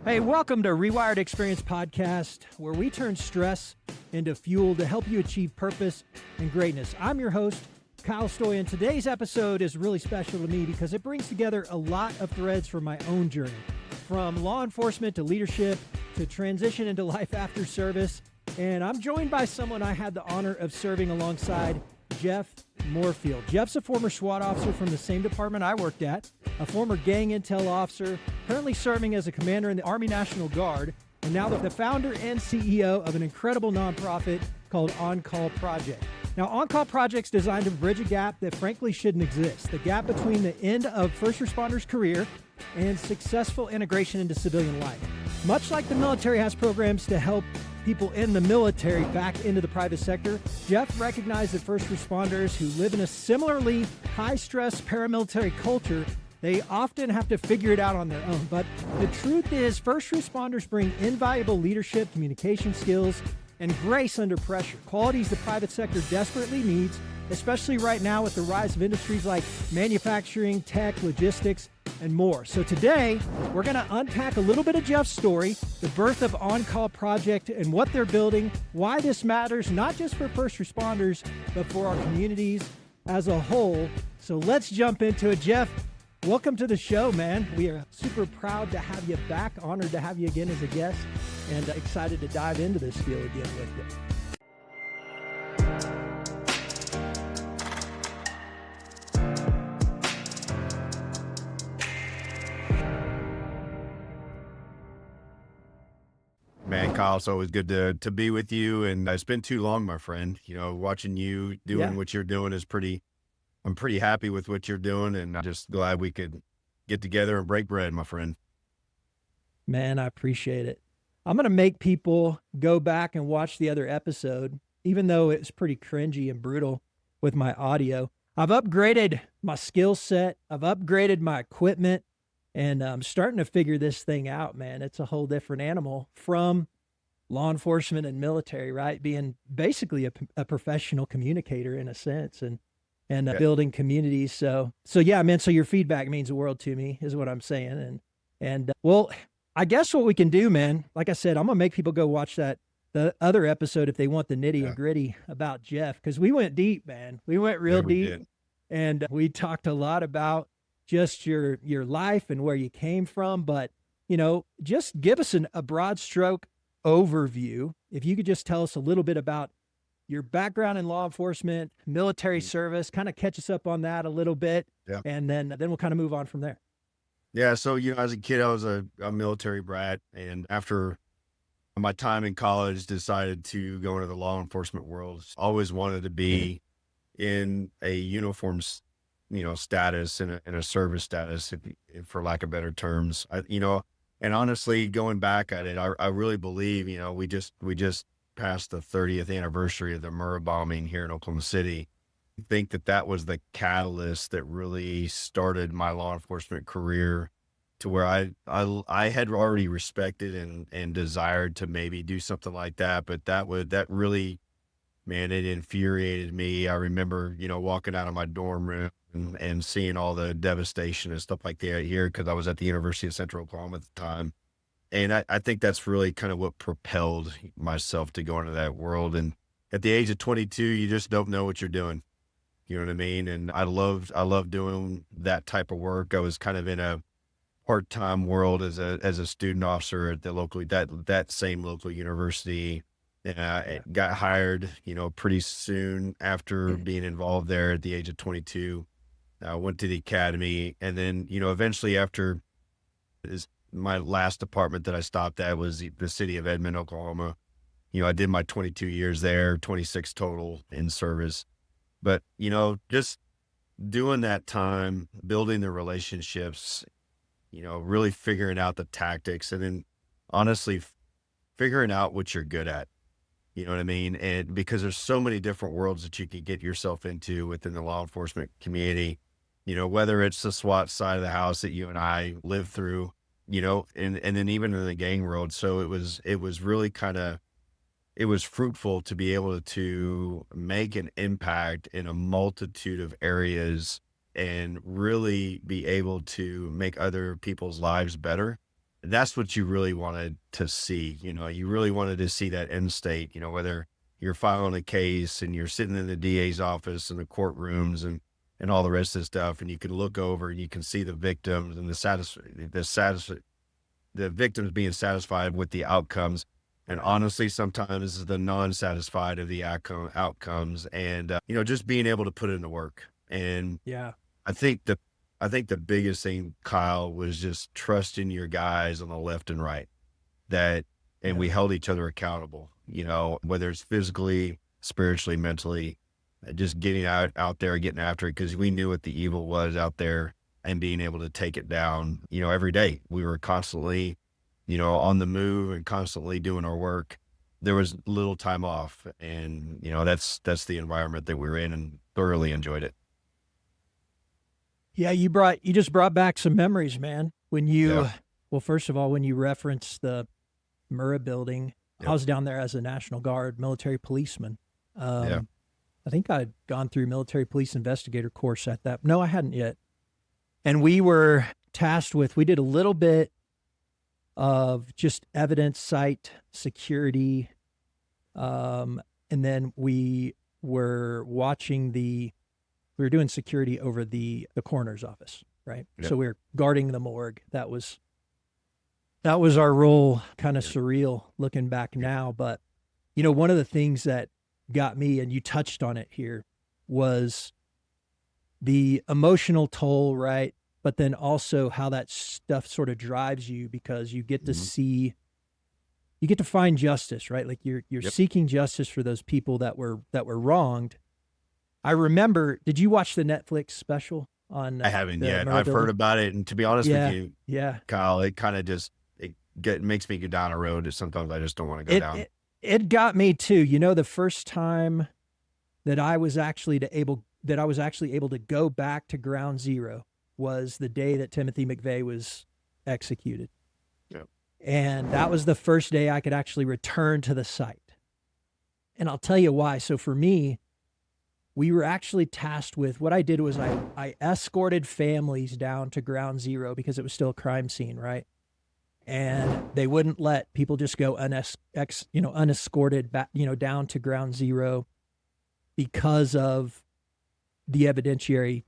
Hey, welcome to Rewired Experience Podcast, where we turn stress into fuel to help you achieve purpose and greatness. I'm your host, Kyle Stoy, and today's episode is really special to me because it brings together a lot of threads from my own journey, from law enforcement to leadership to transition into life after service. And I'm joined by someone I had the honor of serving alongside, Jeff Morefield. Jeff's a former SWAT officer from the same department I worked at, a former gang intel officer, currently serving as a commander in the Army National Guard, and now the founder and CEO of an incredible nonprofit called On Call Project. Now, On Call Project's designed to bridge a gap that frankly shouldn't exist, the gap between the end of first responders' career and successful integration into civilian life. Much like the military has programs to help people in the military back into the private sector, Jeff recognized that first responders who live in a similarly high-stress paramilitary culture, they often have to figure it out on their own. But the truth is, first responders bring invaluable leadership, communication skills, and grace under pressure, qualities the private sector desperately needs, especially right now with the rise of industries like manufacturing, tech, logistics, and more. So today, we're going to unpack a little bit of Jeff's story, the birth of On Call Project and what they're building, why this matters, not just for first responders, but for our communities as a whole. So let's jump into it. Jeff, welcome to the show, man. We are super proud to have you back, honored to have you again as a guest, and excited to dive into this deal again with you. Man, Kyle, it's always good to be with you. And it's been too long, my friend. You know, watching you doing what you're doing is I'm pretty happy with what you're doing. And I'm just glad we could get together and break bread, my friend. Man, I appreciate it. I'm going to make people go back and watch the other episode, even though it's pretty cringy and brutal with my audio. I've upgraded my skill set. I've upgraded my equipment. And I'm starting to figure this thing out, man. It's a whole different animal from law enforcement and military, right? Being basically a professional communicator in a sense and building communities. So yeah, man, so your feedback means the world to me is what I'm saying. And well, I guess what we can do, man, like I said, I'm going to make people go watch the other episode if they want the nitty and gritty about Jeff, because we went deep, man. We went real deep did. And we talked a lot about just your life and where you came from. But, you know, just give us a broad stroke overview. If you could just tell us a little bit about your background in law enforcement, military service, kind of catch us up on that a little bit. Yeah. And then we'll kind of move on from there. Yeah. So, you know, as a kid, I was a military brat. And after my time in college, decided to go into the law enforcement world. Always wanted to be in a uniform status and a service status, if for lack of better terms, and honestly, going back at it, I really believe, we just passed the 30th anniversary of the Murrah bombing here in Oklahoma City. I think that was the catalyst that really started my law enforcement career to where I had already respected and desired to maybe do something like that. But that really, man, it infuriated me. I remember, walking out of my dorm room and seeing all the devastation and stuff like that here, because I was at the University of Central Oklahoma at the time. And I think that's really kind of what propelled myself to go into that world. And at the age of 22, you just don't know what you're doing. You know what I mean? And I loved doing that type of work. I was kind of in a part-time world as a student officer at the that same local university. And I got hired, pretty soon after being involved there at the age of 22. I went to the academy, and then, eventually after my last department that I stopped at was the city of Edmond, Oklahoma. I did my 22 years there, 26 total in service. But, just doing that time, building the relationships, really figuring out the tactics, and then honestly figuring out what you're good at. You know what I mean? And because there's so many different worlds that you can get yourself into within the law enforcement community, whether it's the SWAT side of the house that you and I lived through, and then even in the gang world. So it was really it was fruitful to be able to make an impact in a multitude of areas and really be able to make other people's lives better. that's what you really wanted to see. You really wanted to see that end state, whether you're filing a case and you're sitting in the DA's office and the courtrooms and all the rest of the stuff. And you can look over and you can see the victims and the victims being satisfied with the outcomes. And honestly, sometimes the non-satisfied of the outcomes and, just being able to put in the work. And Yeah. I think the biggest thing, Kyle, was just trusting your guys on the left and right and Yeah. we held each other accountable, whether it's physically, spiritually, mentally, just getting out there, getting after it. Cause we knew what the evil was out there and being able to take it down, every day. We were constantly, on the move and constantly doing our work. There was little time off, and, that's the environment that we were in, and thoroughly enjoyed it. Yeah, you just brought back some memories, man. Well, first of all, when you referenced the Murrah building, Yep. I was down there as a National Guard military policeman. I think I'd gone through military police investigator course at that. No, I hadn't yet. And we were tasked with, we did a little bit of just evidence site security. And then we were doing security over the coroner's office, right? Yep. So we were guarding the morgue. That was our role, kind of surreal looking back now. But, one of the things that got me, and you touched on it here, was the emotional toll, right? But then also how that stuff sort of drives you, because you get to see, you get to find justice, right? Like you're Yep. seeking justice for those people that were wronged. I remember, did you watch the Netflix special on? I haven't the yet. Murrah I've building? heard about it. And to be honest with you, Yeah. Kyle, it kind of just, makes me go down a road that sometimes I just don't want to go down. It got me too. The first time that I was actually able to go back to ground zero was the day that Timothy McVeigh was executed. Yep. And that was the first day I could actually return to the site. And I'll tell you why. So for me, we were actually tasked with, what I did was I escorted families down to ground zero because it was still a crime scene, right? And they wouldn't let people just go unescorted back, down to ground zero because of the evidentiary,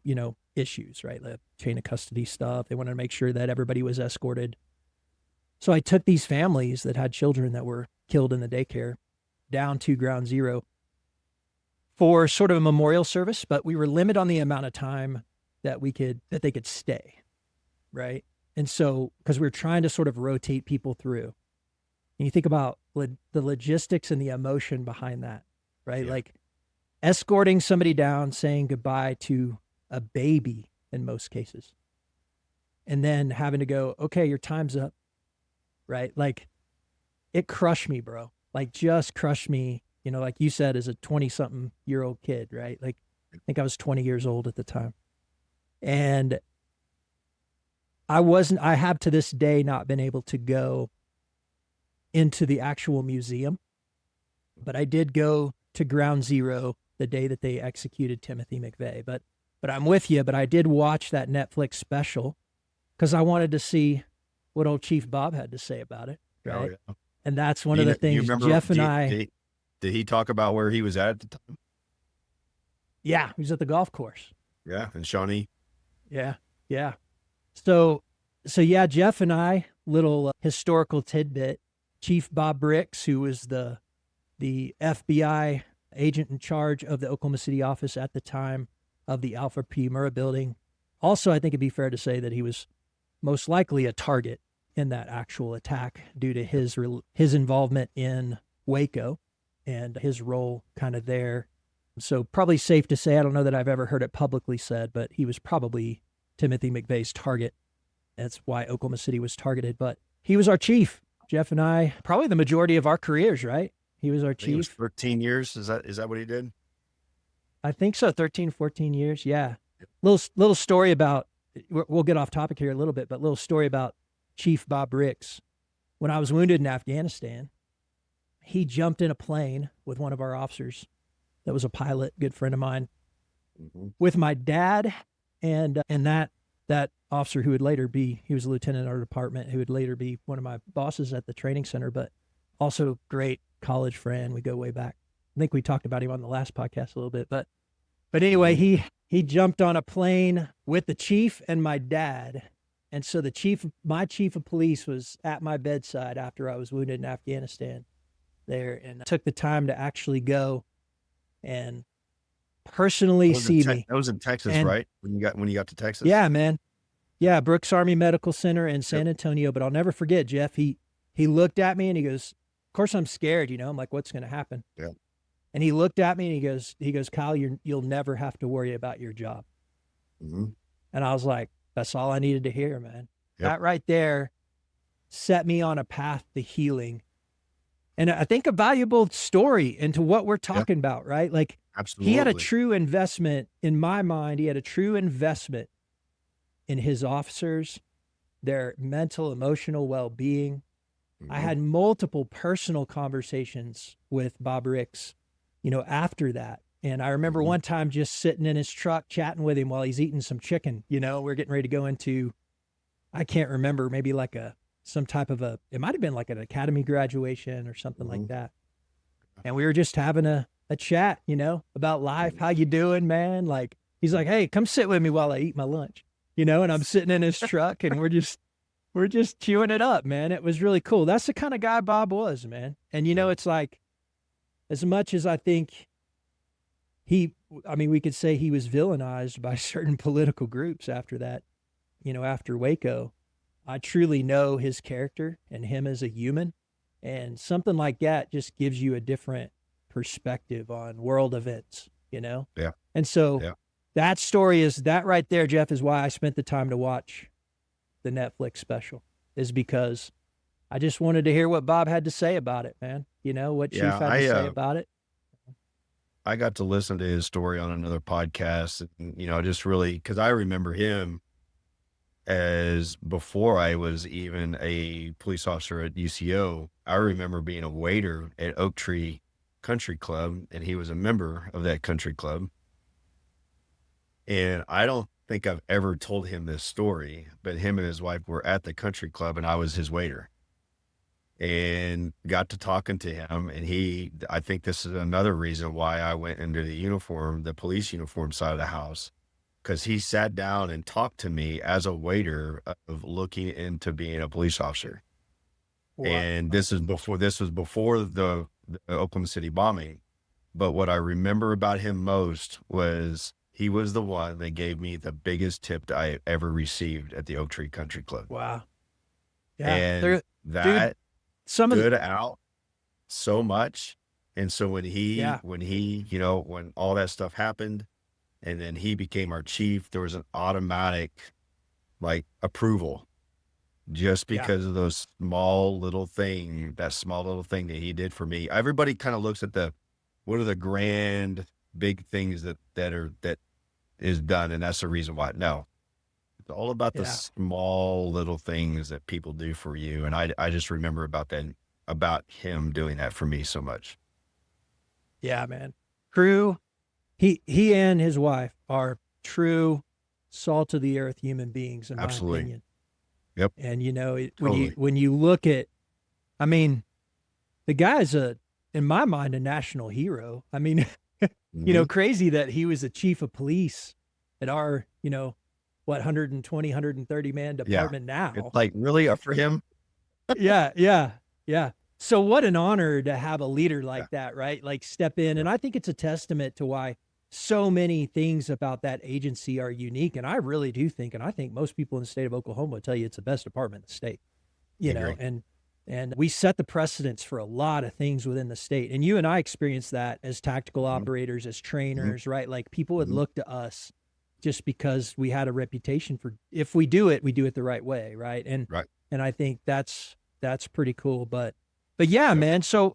issues, right? The chain of custody stuff. They wanted to make sure that everybody was escorted. So I took these families that had children that were killed in the daycare down to ground zero for sort of a memorial service, but we were limited on the amount of time that they could stay, right? And so, because we were trying to sort of rotate people through, and you think about the logistics and the emotion behind that, right? Yeah. Like escorting somebody down, saying goodbye to a baby in most cases, and then having to go, okay, your time's up, right? Like it crushed me, bro. Like just crushed me, like you said, as a 20-something-year-old kid, right? Like I think I was 20 years old at the time. And I have to this day not been able to go into the actual museum, but I did go to ground zero the day that they executed Timothy McVeigh. But I'm with you, but I did watch that Netflix special because I wanted to see what old Chief Bob had to say about it, right? Oh, yeah. And that's one of the things Jeff and I... Did he talk about where he was at the time? Yeah, he was at the golf course. Yeah, and Shawnee. Yeah. So yeah, Jeff and I, little historical tidbit, Chief Bob Bricks, who was the FBI agent in charge of the Oklahoma City office at the time of the Alfred P. Murrah building. Also, I think it'd be fair to say that he was most likely a target in that actual attack due to his involvement in Waco and his role kind of there. So probably safe to say, I don't know that I've ever heard it publicly said, but he was probably Timothy McVeigh's target. That's why Oklahoma City was targeted. But he was our chief. Jeff and I, probably the majority of our careers, right? He was our chief. It was 13 years. Is that what he did? I think so. 13, 14 years. Yeah. Little story about, we'll get off topic here a little bit, but little story about Chief Bob Ricks. When I was wounded in Afghanistan, he jumped in a plane with one of our officers that was a pilot, good friend of mine, with my dad and that that officer who he was a lieutenant in our department, who would later be one of my bosses at the training center, but also great college friend. We go way back. I think we talked about him on the last podcast a little bit, but anyway, he jumped on a plane with the chief and my dad. And so my chief of police was at my bedside after I was wounded in Afghanistan there, and took the time to actually go and personally see me. That was in Texas, right? When you got to Texas? Yeah, man. Yeah, Brooks Army Medical Center in San Antonio. But I'll never forget, Jeff. He looked at me and he goes, "Of course I'm scared, I'm like, what's going to happen?" Yeah. And he looked at me and he goes, "Kyle, you'll never have to worry about your job." Mm-hmm. And I was like, that's all I needed to hear, man. Yep. That right there set me on a path to healing. And I think a valuable story into what we're talking about, right? Like, absolutely. He had a true investment, in my mind, he had a true investment in his officers, their mental, emotional well-being. Mm-hmm. I had multiple personal conversations with Bob Ricks, after that. And I remember one time just sitting in his truck chatting with him while he's eating some chicken. We're getting ready to go into, I can't remember, maybe like some type of it might have been like an academy graduation or something like that. And we were just having a chat, about life. How you doing, man? Like, he's like, "Hey, come sit with me while I eat my lunch," and I'm sitting in his truck and we're just chewing it up, man. It was really cool. That's the kind of guy Bob was, man. And, it's like, as much as I think we could say he was villainized by certain political groups after that, after Waco, I truly know his character and him as a human. And something like that just gives you a different perspective on world events, Yeah. And so that story that right there, Jeff, is why I spent the time to watch the Netflix special, is because I just wanted to hear what Bob had to say about it, man. What Chief had to say about it. I got to listen to his story on another podcast, and, just really, because I remember him as before I was even a police officer at UCO. I remember being a waiter at Oak Tree Country Club, and he was a member of that country club. And I don't think I've ever told him this story, but him and his wife were at the country club and I was his waiter. And got to talking to him, and I think this is another reason why I went into the police uniform side of the house, because he sat down and talked to me as a waiter of looking into being a police officer. Wow. And this was before the Oklahoma City bombing. But what I remember about him most was he was the one that gave me the biggest tip that I ever received at the Oak Tree Country Club. Wow. Yeah. And that stood out so much. And so when all that stuff happened and then he became our chief, there was an automatic approval just because of those small little thing that he did for me. Everybody kind of looks at what are the grand big things that is done. And that's the reason why. No, it's all about the small little things that people do for you. And I just remember about him doing that for me so much. Yeah, man. True. He and his wife are true salt of the earth human beings, in my opinion. Yep. And when you look at, the guy's in my mind, a national hero. Crazy that he was a chief of police at our, 120, 130 man department now. It's really up for him. Yeah. So what an honor to have a leader like that, right? Step in. And I think it's a testament to why so many things about that agency are unique. And I really do think, and I think most people in the state of Oklahoma will tell you it's the best department in the state, and we set the precedence for a lot of things within the state. And you and I experienced that as tactical operators, as trainers, right? People would look to us just because we had a reputation for, if we do it the right way. Right. And I think that's pretty cool. But yeah, man. So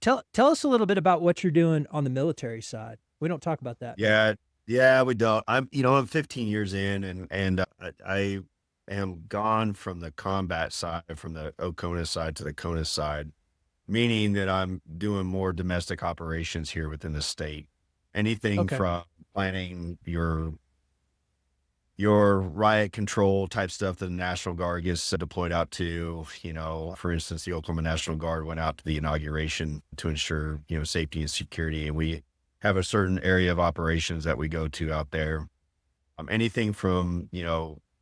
tell us a little bit about what you're doing on the military side. We don't talk about that. Yeah, we don't. I'm 15 years in and I am gone from the combat side, from the Oconus side to the CONUS side, meaning that I'm doing more domestic operations here within the state. Anything from planning your your riot control type stuff that the National Guard gets deployed out to. For instance, the Oklahoma National Guard went out to the inauguration to ensure, safety and security. And we have a certain area of operations that we go to out there. Anything from,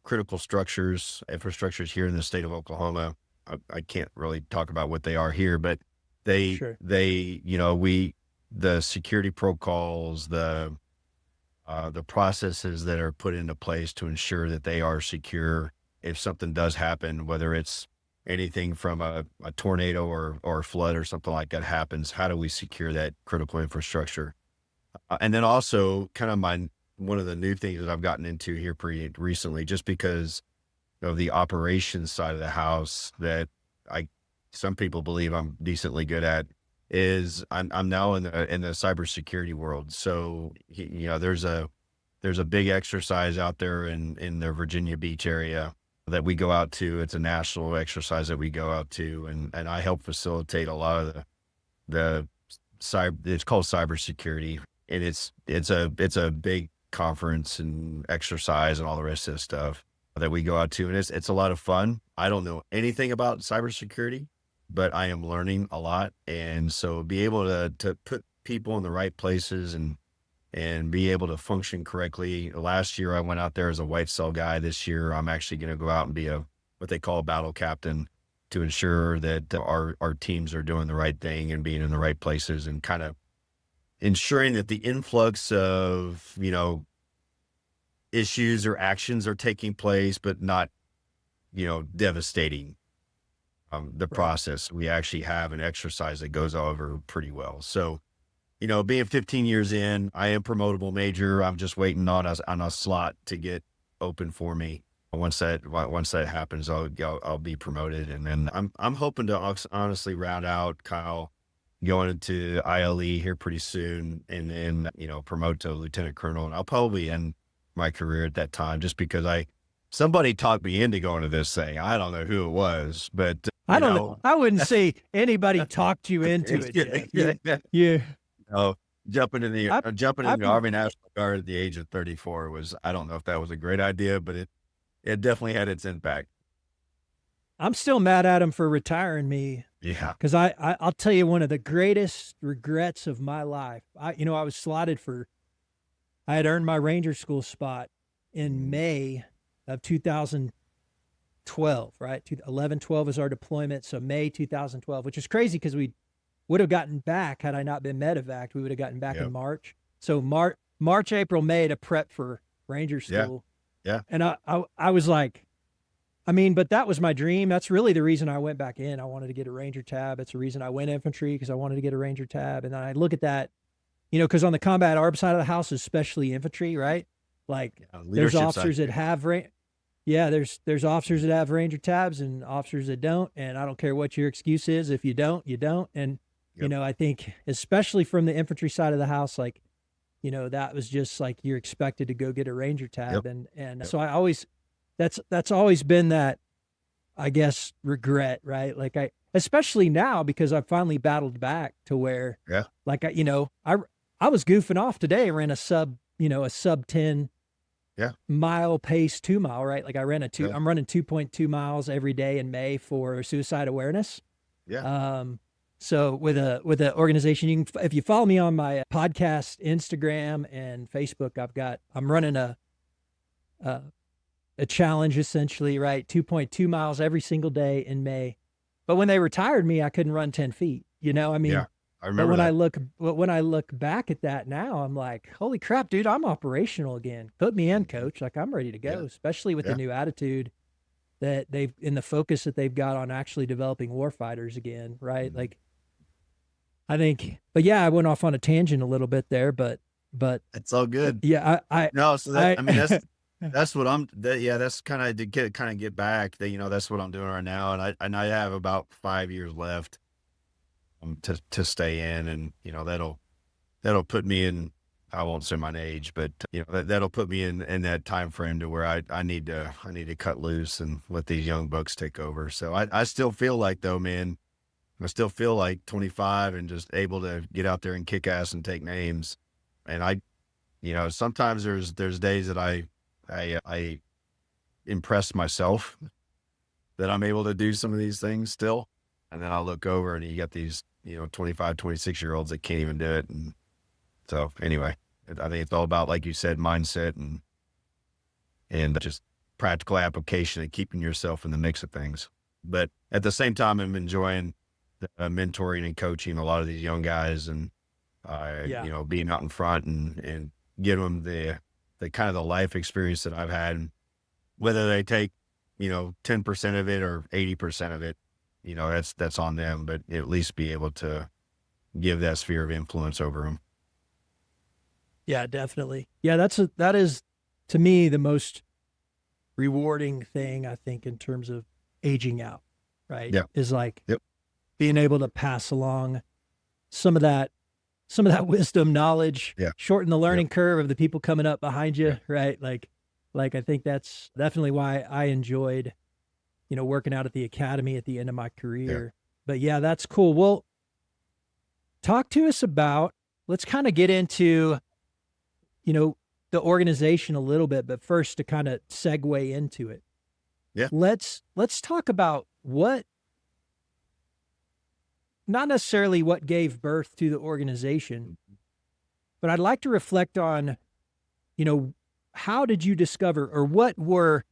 critical infrastructures here in the state of Oklahoma. I can't really talk about what they are here, but Sure. the security protocols, the processes that are put into place to ensure that they are secure if something does happen, whether it's anything from a tornado or flood or something like that happens, how do we secure that critical infrastructure? And then also kind of one of the new things that I've gotten into here pretty recently, just because of the operations side of the house that some people believe I'm decently good at, is I'm now in the cybersecurity world. So there's a big exercise out there in the Virginia Beach area that we go out to. It's a national exercise that we go out to, and I help facilitate a lot of the cyber. It's called cybersecurity, and it's a big conference and exercise and all the rest of the stuff that we go out to, and it's a lot of fun. I don't know anything about cybersecurity, but I am learning a lot. And so be able to put people in the right places and be able to function correctly. Last year I went out there as a white cell guy. This year I'm actually going to go out and be what they call a battle captain to ensure that our teams are doing the right thing and being in the right places, and kind of ensuring that the influx of, issues or actions are taking place, but not, devastating the process. We actually have an exercise that goes over pretty well. So, being 15 years in, I am promotable major. I'm just waiting on a slot to get open for me. Once that happens, I'll be promoted. And then I'm hoping to honestly round out, Kyle, going into ILE here pretty soon, and then, promote to lieutenant colonel. And I'll probably end my career at that time, just because somebody talked me into going to this thing. I don't know who it was, but I don't know. I wouldn't say anybody talked you into it. Yeah. Jumping in the Army National Guard at the age of 34 I don't know if that was a great idea, but it definitely had its impact. I'm still mad at him for retiring me. Yeah. Because I'll tell you, one of the greatest regrets of my life, I was slotted I had earned my Ranger School spot in May of 2012, right? 11-12 is our deployment. So May 2012, which is crazy because we would have gotten back, had I not been medevac, we would have gotten back in March. So March, April, May to prep for Ranger School. Yeah. And I was like, but that was my dream. That's really the reason I went back in. I wanted to get a Ranger tab. It's the reason I went infantry, because I wanted to get a Ranger tab. And then I look at that, because on the combat ARB side of the house, especially infantry, right? Like there's officers that have, there's officers that have Ranger tabs and officers that don't. And I don't care what your excuse is. If you don't, you don't. And, I think especially from the infantry side of the house, like, that was just like, you're expected to go get a Ranger tab. So I always, that's always been that, I guess, regret, right? Like especially now, because I've finally battled back to where, like, I was goofing off today. I ran a sub 10 mile pace 2 mile, right? Like I'm running 2.2 miles every day in May for suicide awareness. Yeah. So with a organization, if you follow me on my podcast, Instagram and Facebook, I'm running a challenge, essentially, right? 2.2 miles every single day in May. But when they retired me, I couldn't run 10 feet, Yeah, I remember when I look back at that now, I'm like, holy crap, dude, I'm operational again. Put me in, coach. Like I'm ready to go, especially with the new attitude that in the focus that they've got on actually developing warfighters again. Right. Mm-hmm. Like I think, but yeah, I went off on a tangent a little bit there, but it's all good. Yeah. That's what that's kind of to get back that, that's what I'm doing right now. And I have about 5 years left to stay in, and, that'll put me in, I won't say my age, but that'll put me in that time frame to where I need to cut loose and let these young bucks take over. So I still feel like, though, man, I still feel like 25 and just able to get out there and kick ass and take names. And sometimes there's days that I I impress myself that I'm able to do some of these things still. And then I'll look over and you got these, 25, 26-year-olds that can't even do it. And so anyway, I think it's all about, like you said, mindset and just practical application and keeping yourself in the mix of things. But at the same time, I'm enjoying the mentoring and coaching a lot of these young guys and, being out in front and give them the kind of the life experience that I've had, whether they take, 10% of it or 80% of it, that's on them, but at least be able to give that sphere of influence over them. Yeah, definitely. Yeah, that is to me the most rewarding thing, I think, in terms of aging out, right? Yeah. Is like Yep. being able to pass along some of that wisdom, knowledge, Yeah. shorten the learning Yep. curve of the people coming up behind you, Yeah. right? Like I think that's definitely why I enjoyed, working out at the academy at the end of my career. But yeah, that's cool. Well, talk to us about, let's kind of get into, the organization a little bit, but first to kind of segue into it. Yeah. Let's talk about not necessarily what gave birth to the organization, but I'd like to reflect on, how did you discover, or what were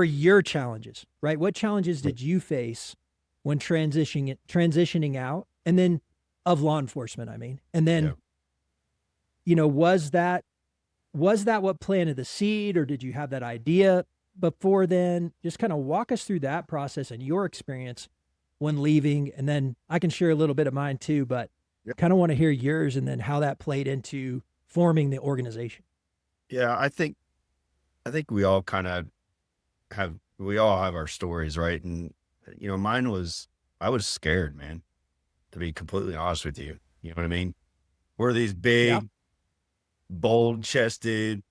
your challenges, right? What challenges did you face when transitioning out, and then of law enforcement, I mean, and then, was that what planted the seed, or did you have that idea before then? Just kind of walk us through that process and your experience when leaving. And then I can share a little bit of mine too, but kind of want to hear yours and then how that played into forming the organization. Yeah. I think we all kind of have our stories, right? And, mine was, I was scared, man, to be completely honest with you. You know what I mean? We're these big, bold chested,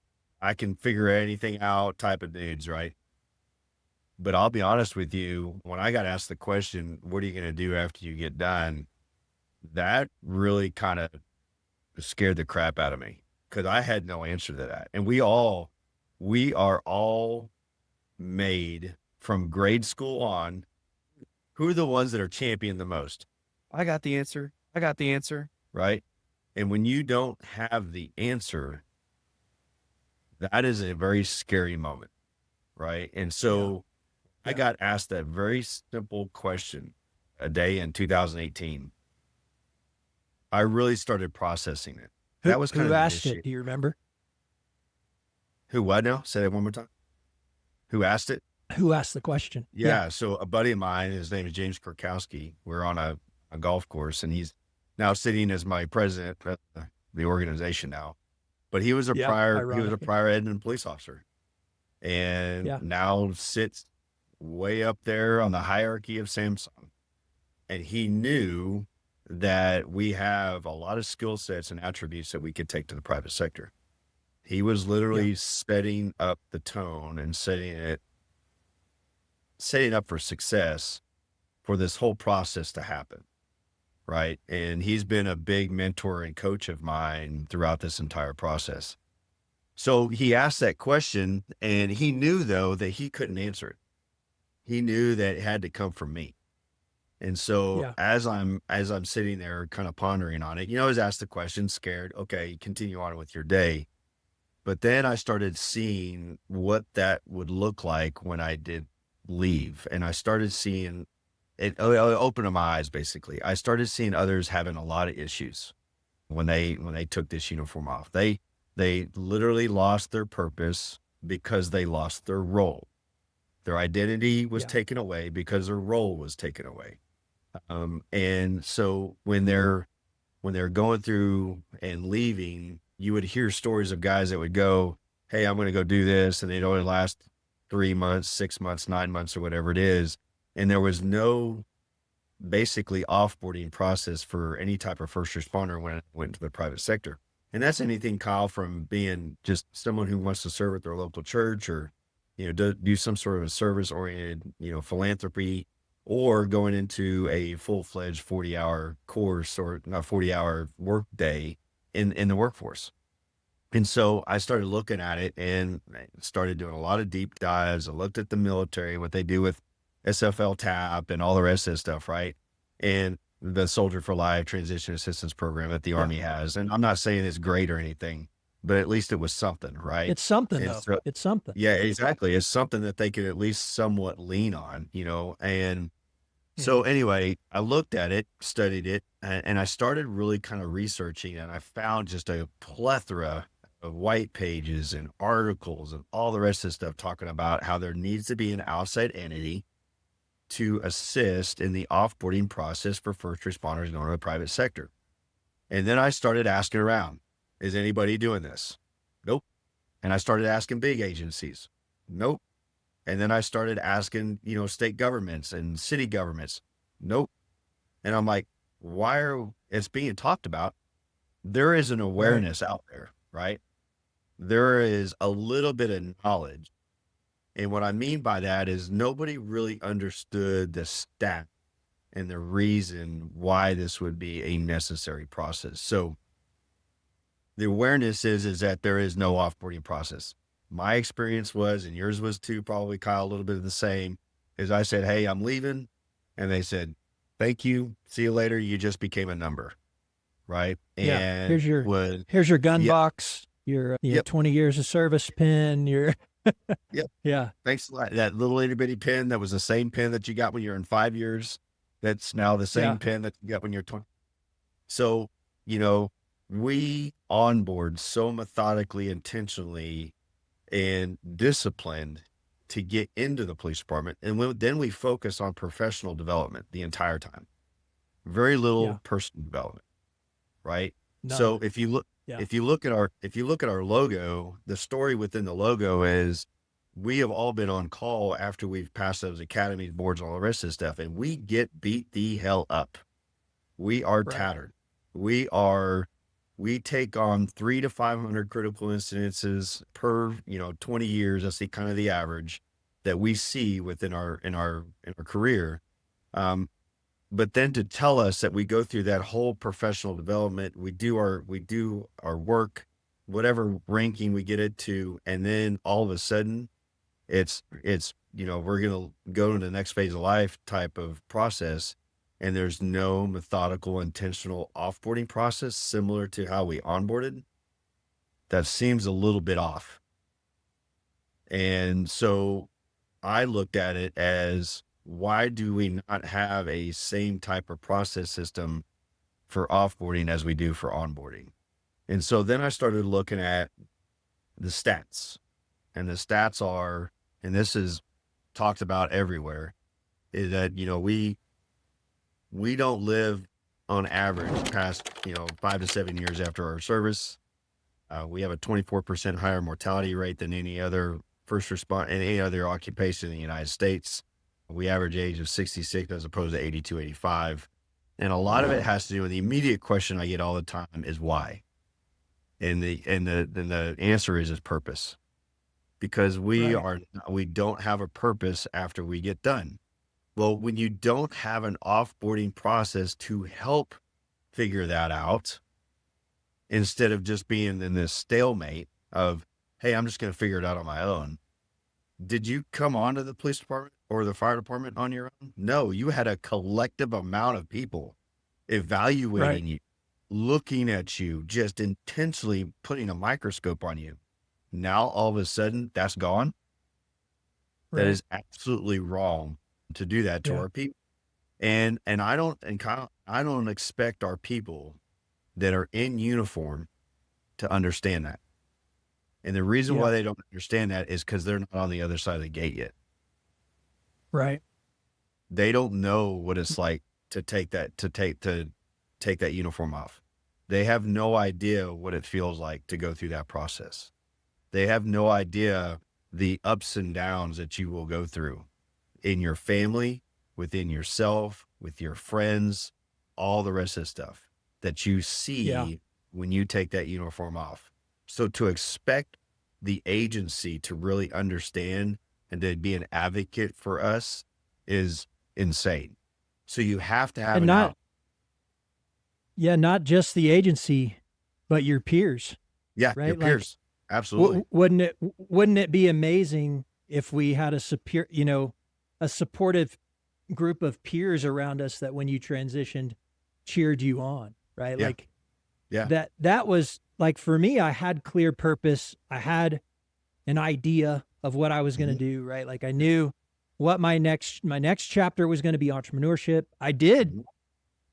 I can figure anything out type of dudes, right? But I'll be honest with you, when I got asked the question, what are you going to do after you get done? That really kind of scared the crap out of me because I had no answer to that. And we are all made from grade school on. Who are the ones that are championed the most? I got the answer. Right? And when you don't have the answer, that is a very scary moment, right? And so I got asked that very simple question a day in 2018. I really started processing it. That was kind of who the asked issue. it? Do you remember? Who what now? Say that one more time. Who asked it? Who asked the question? Yeah. So a buddy of mine, his name is James Kurkowski. We're on a golf course and he's now sitting as my president of the organization now. But he was a prior Edmond police officer and now sits way up there on the hierarchy of Samsung. And he knew that we have a lot of skill sets and attributes that we could take to the private sector. He was literally setting up the tone and setting up for success for this whole process to happen. Right. And he's been a big mentor and coach of mine throughout this entire process. So he asked that question and he knew though that he couldn't answer it. He knew that it had to come from me. And so as I'm sitting there kind of pondering on it, I was asked the question, scared. Okay, continue on with your day. But then I started seeing what that would look like when I did leave. And I started seeing it opened my eyes, basically. I started seeing others having a lot of issues when they took this uniform off. They literally lost their purpose because they lost their role. Their identity was taken away because their role was taken away. And so when they're going through and leaving, you would hear stories of guys that would go, hey, I'm going to go do this. And they'd only last 3 months, 6 months, 9 months, or whatever it is. And there was no basically offboarding process for any type of first responder when it went to the private sector. And that's anything, Kyle, from being just someone who wants to serve at their local church or, do some sort of a service oriented, philanthropy, or going into a full-fledged 40-hour course or not 40-hour work day in the workforce. And so I started looking at it and I started doing a lot of deep dives. I looked at the military, what they do with SFL TAP and all the rest of this stuff, right? And the Soldier for Life Transition Assistance Program that the Yeah. Army has. And I'm not saying it's great or anything, but at least it was something, right? It's something And though. so, It's something. yeah, exactly. It's something that they could at least somewhat lean on, and so Mhm. anyway, I looked at it, studied it, and I started really kind of researching, and I found just a plethora of white pages and articles and all the rest of this stuff talking about how there needs to be an outside entity to assist in the offboarding process for first responders going to the private sector. And then I started asking around, is anybody doing this? Nope. And I started asking big agencies. Nope. And then I started asking, state governments and city governments. Nope. And I'm like, why are it's being talked about? There is an Right. awareness out there, right? There is a little bit of knowledge. And what I mean by that is nobody really understood the stat and the reason why this would be a necessary process. So the awareness is that there is no offboarding process. My experience was, and yours was too, probably Kyle, a little bit of the same, is I said, hey, I'm leaving. And they said, thank you. See you later. You just became a number. Right. Yeah. And Here's your gun yeah, box, your yep, 20 years of service pin, yep. yeah. Thanks a lot. That little itty bitty pin that was the same pin that you got when you're in 5 years. That's now the Yeah. same pin that you got when you're 20. So, you know, we onboard so methodically, intentionally, and disciplined to get into the police department. And then we focus on professional development the entire time. Very little Yeah. personal development, right? None. So if you look, Yeah. if you look at our logo, the story within the logo is we have all been on call after we've passed those academies, boards, all the rest of this stuff, and we get beat the hell up. We are Right. tattered. We take on 300 to 500 critical incidences per, 20 years. That's the kind of the average that we see within our career. But then to tell us that we go through that whole professional development, we do our work, whatever ranking we get it to, and then all of a sudden it's, we're going to go to the next phase of life type of process. And there's no methodical, intentional offboarding process similar to how we onboarded. That seems a little bit off. And so I looked at it as, why do we not have a same type of process system for offboarding as we do for onboarding? And so then I started looking at the stats, and the stats are, and this is talked about everywhere, is that, we don't live on average past, 5 to 7 years after our service. We have a 24% higher mortality rate than any other first responder and any other occupation in the United States. We average age of 66 as opposed to 82, 85. And a lot of it has to do with the immediate question I get all the time is why? And the answer is purpose. Because we Right. don't have a purpose after we get done. Well, when you don't have an offboarding process to help figure that out, instead of just being in this stalemate of, hey, I'm just going to figure it out on my own. Did you come onto the police department or the fire department on your own? No, you had a collective amount of people Right. evaluating you, looking at you, just intentionally putting a microscope on you. Now, all of a sudden, that's gone. That Right. is absolutely wrong to do that to Yeah. our people. And I don't, and Kyle, I don't expect our people that are in uniform to understand that. And the reason why Yeah. they don't understand that is because they're not on the other side of the gate yet. Right. They don't know what it's like to take that uniform off. They have no idea what it feels like to go through that process. They have no idea the ups and downs that you will go through in your family, within yourself, with your friends, all the rest of the stuff that you Yeah. see when you take that uniform off. So to expect the agency to really understand and to be an advocate for us is insane. So you have to have And an out. not just the agency, but your peers. Yeah. Your right? Like, peers. Absolutely. wouldn't it be amazing if we had a a supportive group of peers around us that when you transitioned cheered you on, right? Yeah. Like Yeah. that was like, for me, I had clear purpose. I had an idea of what I was going to Mhm. do, right? Like I knew what my next chapter was going to be entrepreneurship. I did Mhm.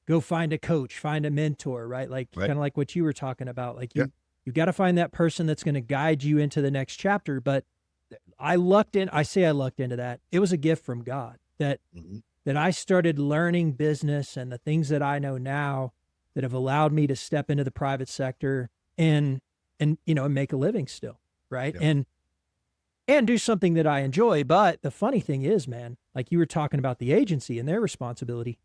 go find a coach, find a mentor, right? Like Right. kind of like what you were talking about. Like Yeah. you got to find that person that's going to guide you into the next chapter. But I say I lucked into that. It was a gift from God Mhm. that I started learning business and the things that I know now that have allowed me to step into the private sector and and make a living still, right? Yep. And do something that I enjoy. But the funny thing is, man, like you were talking about the agency and their responsibility,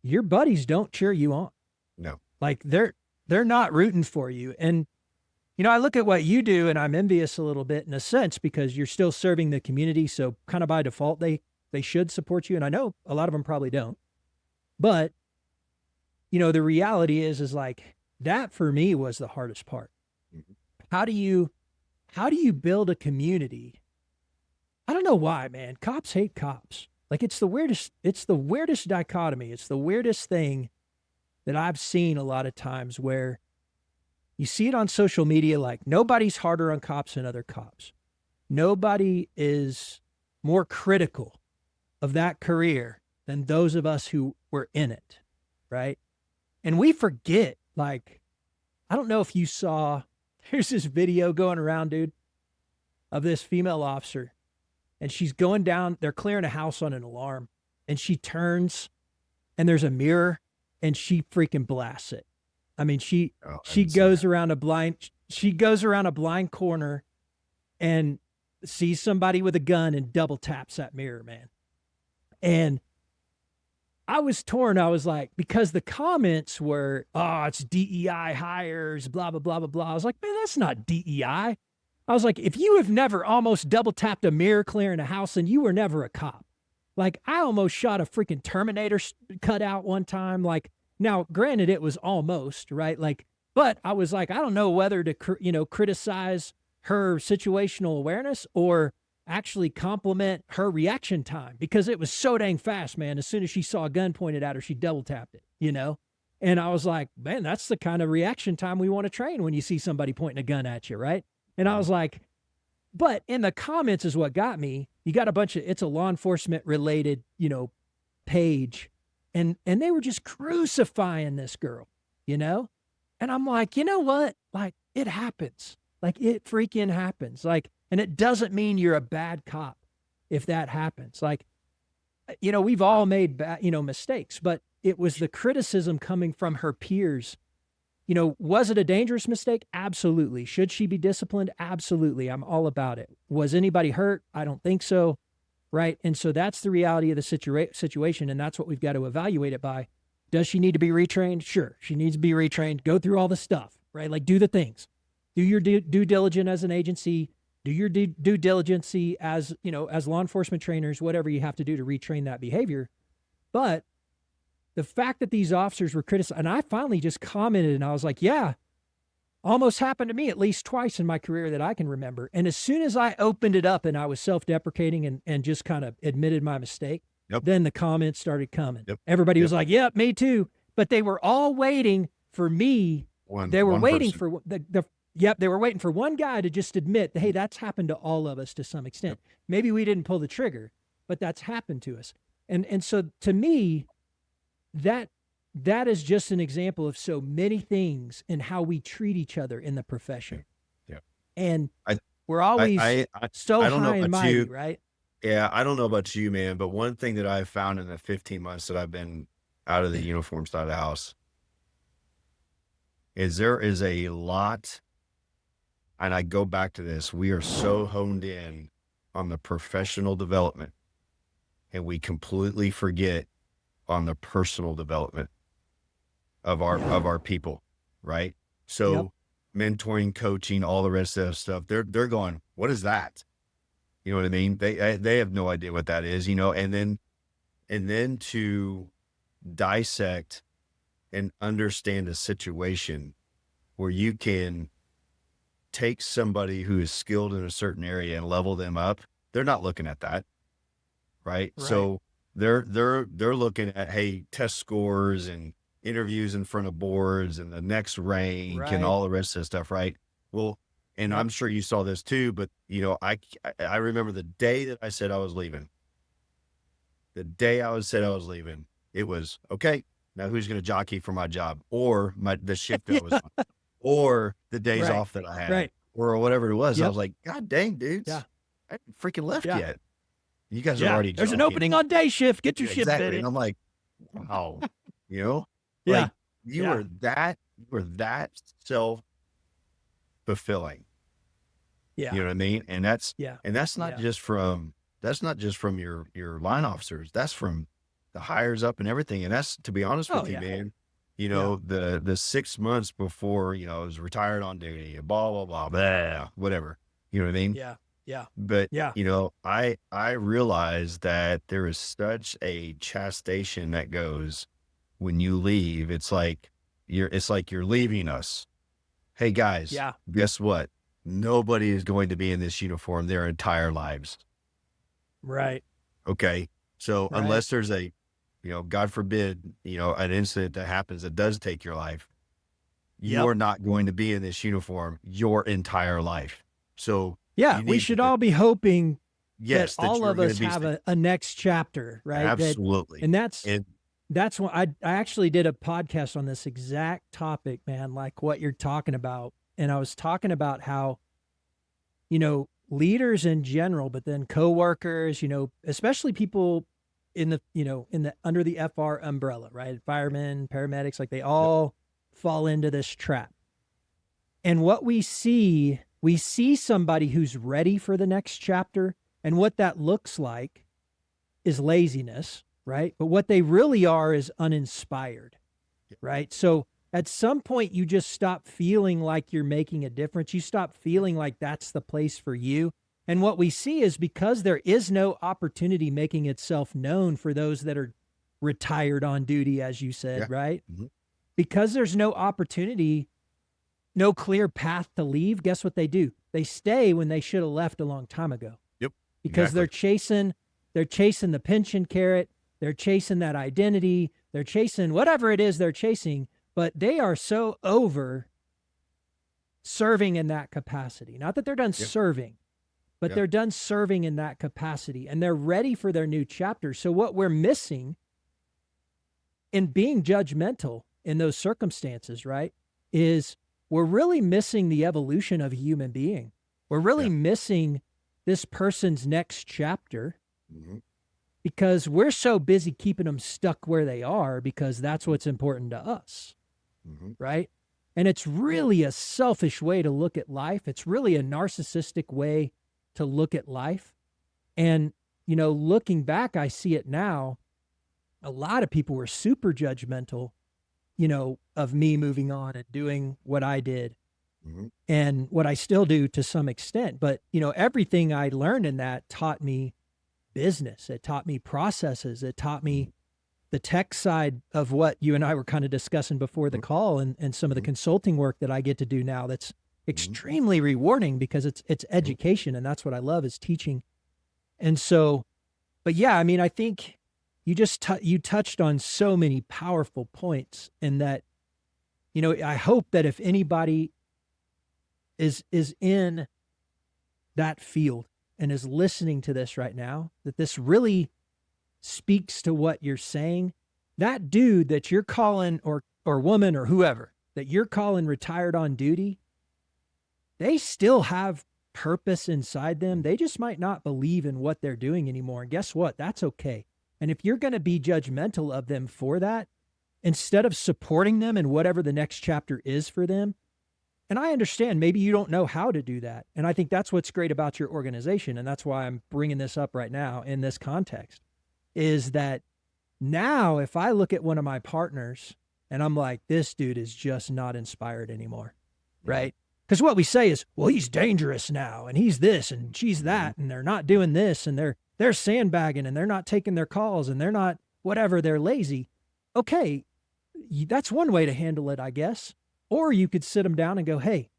your buddies don't cheer you on. No. Like they're not rooting for you. And I look at what you do and I'm envious a little bit in a sense because you're still serving the community. So kind of by default, they should support you. And I know a lot of them probably don't. But, the reality is like that for me was the hardest part. Mhm. How do you build a community? I don't know why, man. Cops hate cops. Like it's the weirdest dichotomy. It's the weirdest thing that I've seen a lot of times where you see it on social media, like nobody's harder on cops than other cops. Nobody is more critical of that career than those of us who were in it, right? And we forget, like, I don't know if you saw, there's this video going around, dude, of this female officer, and she's going down, they're clearing a house on an alarm, and she turns, and there's a mirror, and she freaking blasts it. I mean, she Oh, I she didn't see goes that. around she goes around a blind corner and sees somebody with a gun and double taps that mirror, man. And I was torn. I was like, because the comments were, oh, it's DEI hires, blah, blah, blah, blah, blah. I was like, man, that's not DEI. I was like, if you have never almost double tapped a mirror clearing a house, then you were never a cop. Like, I almost shot a freaking Terminator cutout one time. Like, now, granted, it was almost, right? Like, but I was like, I don't know whether to, criticize her situational awareness or actually compliment her reaction time because it was so dang fast, man. As soon as she saw a gun pointed at her, she double tapped it. And I was like, man, that's the kind of reaction time we want to train when you see somebody pointing a gun at you, right? And I Mhm. was like, but in the comments is what got me. You got it's a law enforcement related, page. And they were just crucifying this girl. And I'm like, you know what? Like it happens. Like it freaking happens. Like, and it doesn't mean you're a bad cop if that happens. Like, we've all made mistakes, but it was the criticism coming from her peers. Was it a dangerous mistake? Absolutely. Should she be disciplined? Absolutely. I'm all about it. Was anybody hurt? I don't think so. Right. And so that's the reality of the situation. And that's what we've got to evaluate it by. Does she need to be retrained? Sure. She needs to be retrained. Go through all the stuff, right? Like do the things. Do your due diligence as an agency. Do your due diligence as, as law enforcement trainers, whatever you have to do to retrain that behavior. But the fact that these officers were criticized, and I finally just commented and I was like, yeah, almost happened to me at least twice in my career that I can remember. And as soon as I opened it up and I was self-deprecating and just kind of admitted my mistake, Yep. then the comments started coming. Yep. Everybody Yep. was like, yep, me too. But they were all waiting for me. They were One waiting person. for they were waiting for one guy to just admit, hey, that's happened to all of us to some extent. Yep. Maybe we didn't pull the trigger, but that's happened to us. And so to me, that is just an example of so many things in how we treat each other in the profession. Yeah. And I we're always so I don't know high and about mighty, you. right? Yeah, I don't know about you, man, but one thing that I've found in the 15 months that I've been out of the uniform side of the house is there is a lot, and I go back to this, we are so honed in on the professional development, and we completely forget on the personal development of our people, right? So mentoring, coaching, all the rest of that stuff, they're going, what is that? You know what I mean? They have no idea what that is, and then to dissect and understand a situation where you can take somebody who is skilled in a certain area and level them up, they're not looking at that. Right. So they're looking at, hey, test scores and interviews in front of boards and the next rank and all the rest of the stuff. Right. Well, and I'm sure you saw this too, but I remember the day that I said I was leaving. The day I said I was leaving, it was okay. Now who's going to jockey for my job or the shift that I was on, or the days off that I had, or whatever it was. I was like, God dang, dudes, I haven't freaking left yet. You guys are already. There's an opening on day shift. Get your shit fitted. And I'm like, wow, like you were that self-fulfilling. Yeah. You know what I mean? And that's not just from your line officers. That's from the hires up and everything. And that's, to be honest with you, man, the 6 months before, I was retired on duty, blah, blah, blah, blah, whatever. You know what I mean? Yeah. Yeah. But, I realized that there is such a chastisement that goes when you leave. It's like you're leaving us. Hey guys, guess what? Nobody is going to be in this uniform their entire lives. Right. Okay. So unless there's a, God forbid, an incident that happens that does take your life, you're not going to be in this uniform your entire life. So we should all be hoping that that all of us have a next chapter, right? Absolutely. That's when I actually did a podcast on this exact topic, man, like what you're talking about. And I was talking about how, leaders in general, but then coworkers, especially people in the under the FR umbrella, right? Firemen, paramedics, like they all fall into this trap. And what we see somebody who's ready for the next chapter, and what that looks like is laziness, right? But what they really are is uninspired, right? So at some point, you just stop feeling like you're making a difference. You stop feeling like that's the place for you. And what we see is because there is no opportunity making itself known for those that are retired on duty, as you said, right? Mm-hmm. Because there's no opportunity, no clear path to leave, guess what they do? They stay when they should have left a long time ago. Yep. Because they're chasing the pension carrot, they're chasing that identity, they're chasing whatever it is they're chasing. But they are so over serving in that capacity. Not that they're done serving, but they're done serving in that capacity, and they're ready for their new chapter. So what we're missing in being judgmental in those circumstances, right, is we're really missing the evolution of a human being. We're really missing this person's next chapter. Mm-hmm. Because we're so busy keeping them stuck where they are because that's what's important to us. Mm-hmm. Right. And it's really a selfish way to look at life. It's really a narcissistic way to look at life. And, looking back, I see it now. A lot of people were super judgmental, of me moving on and doing what I did and what I still do to some extent. But, everything I learned in that taught me business. It taught me processes. It taught me the tech side of what you and I were kind of discussing before the call, and some of the consulting work that I get to do now that's extremely rewarding because it's education, and that's what I love is teaching. And so, but I think you just you touched on so many powerful points, and that, I hope that if anybody is in that field and is listening to this right now, that this really speaks to what you're saying. That dude that you're calling, or woman or whoever that you're calling retired on duty, they still have purpose inside them. They just might not believe in what they're doing anymore. And guess what? That's okay. And if you're going to be judgmental of them for that, instead of supporting them in whatever the next chapter is for them, and I understand maybe you don't know how to do that. And I think that's what's great about your organization. And that's why I'm bringing this up right now in this context, is that now if I look at one of my partners and I'm like, this dude is just not inspired anymore, right? Because what we say is, well, he's dangerous now, and he's this and she's that, and they're not doing this, and they're sandbagging, and they're not taking their calls, and they're not whatever, they're lazy. Okay, that's one way to handle it, I guess. Or you could sit them down and go, hey,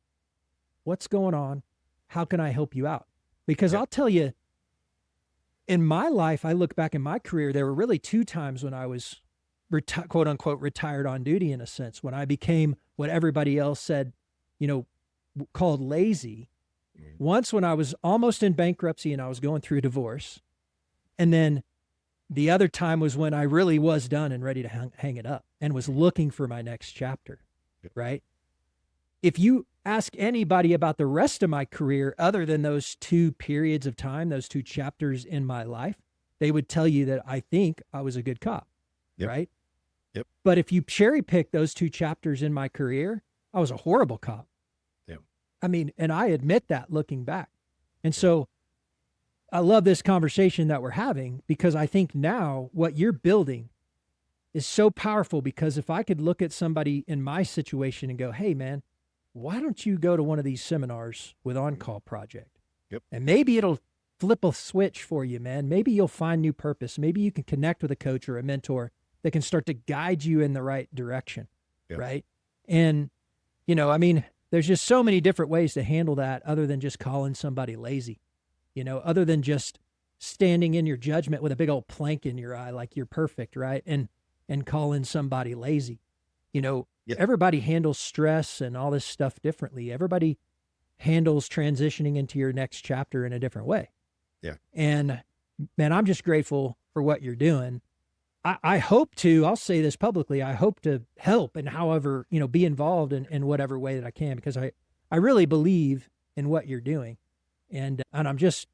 what's going on? How can I help you out? Because I'll tell you, in my life, I look back in my career, there were really 2 times when I was quote unquote retired on duty, in a sense, when I became what everybody else said, called lazy. Once when I was almost in bankruptcy and I was going through a divorce. And then the other time was when I really was done and ready to hang it up and was looking for my next chapter, right? If you ask anybody about the rest of my career, other than those 2 periods of time, those 2 chapters in my life, they would tell you that I think I was a good cop, right? Yep. But if you cherry pick those 2 chapters in my career, I was a horrible cop. Yep. I mean, and I admit that looking back. And so I love this conversation that we're having, because I think now what you're building is so powerful, because if I could look at somebody in my situation and go, hey man, why don't you go to one of these seminars with On-Call Project? Yep. And maybe it'll flip a switch for you, man. Maybe you'll find new purpose. Maybe you can connect with a coach or a mentor that can start to guide you in the right direction. Yep. Right. And, there's just so many different ways to handle that other than just calling somebody lazy, other than just standing in your judgment with a big old plank in your eye, like you're perfect. Right. And calling somebody lazy, Yep. Everybody handles stress and all this stuff differently. Everybody handles transitioning into your next chapter in a different way. Yeah. And man, I'm just grateful for what you're doing. I hope to, I'll say this publicly, I hope to help and however, be involved in whatever way that I can, because I really believe in what you're doing. And I'm just,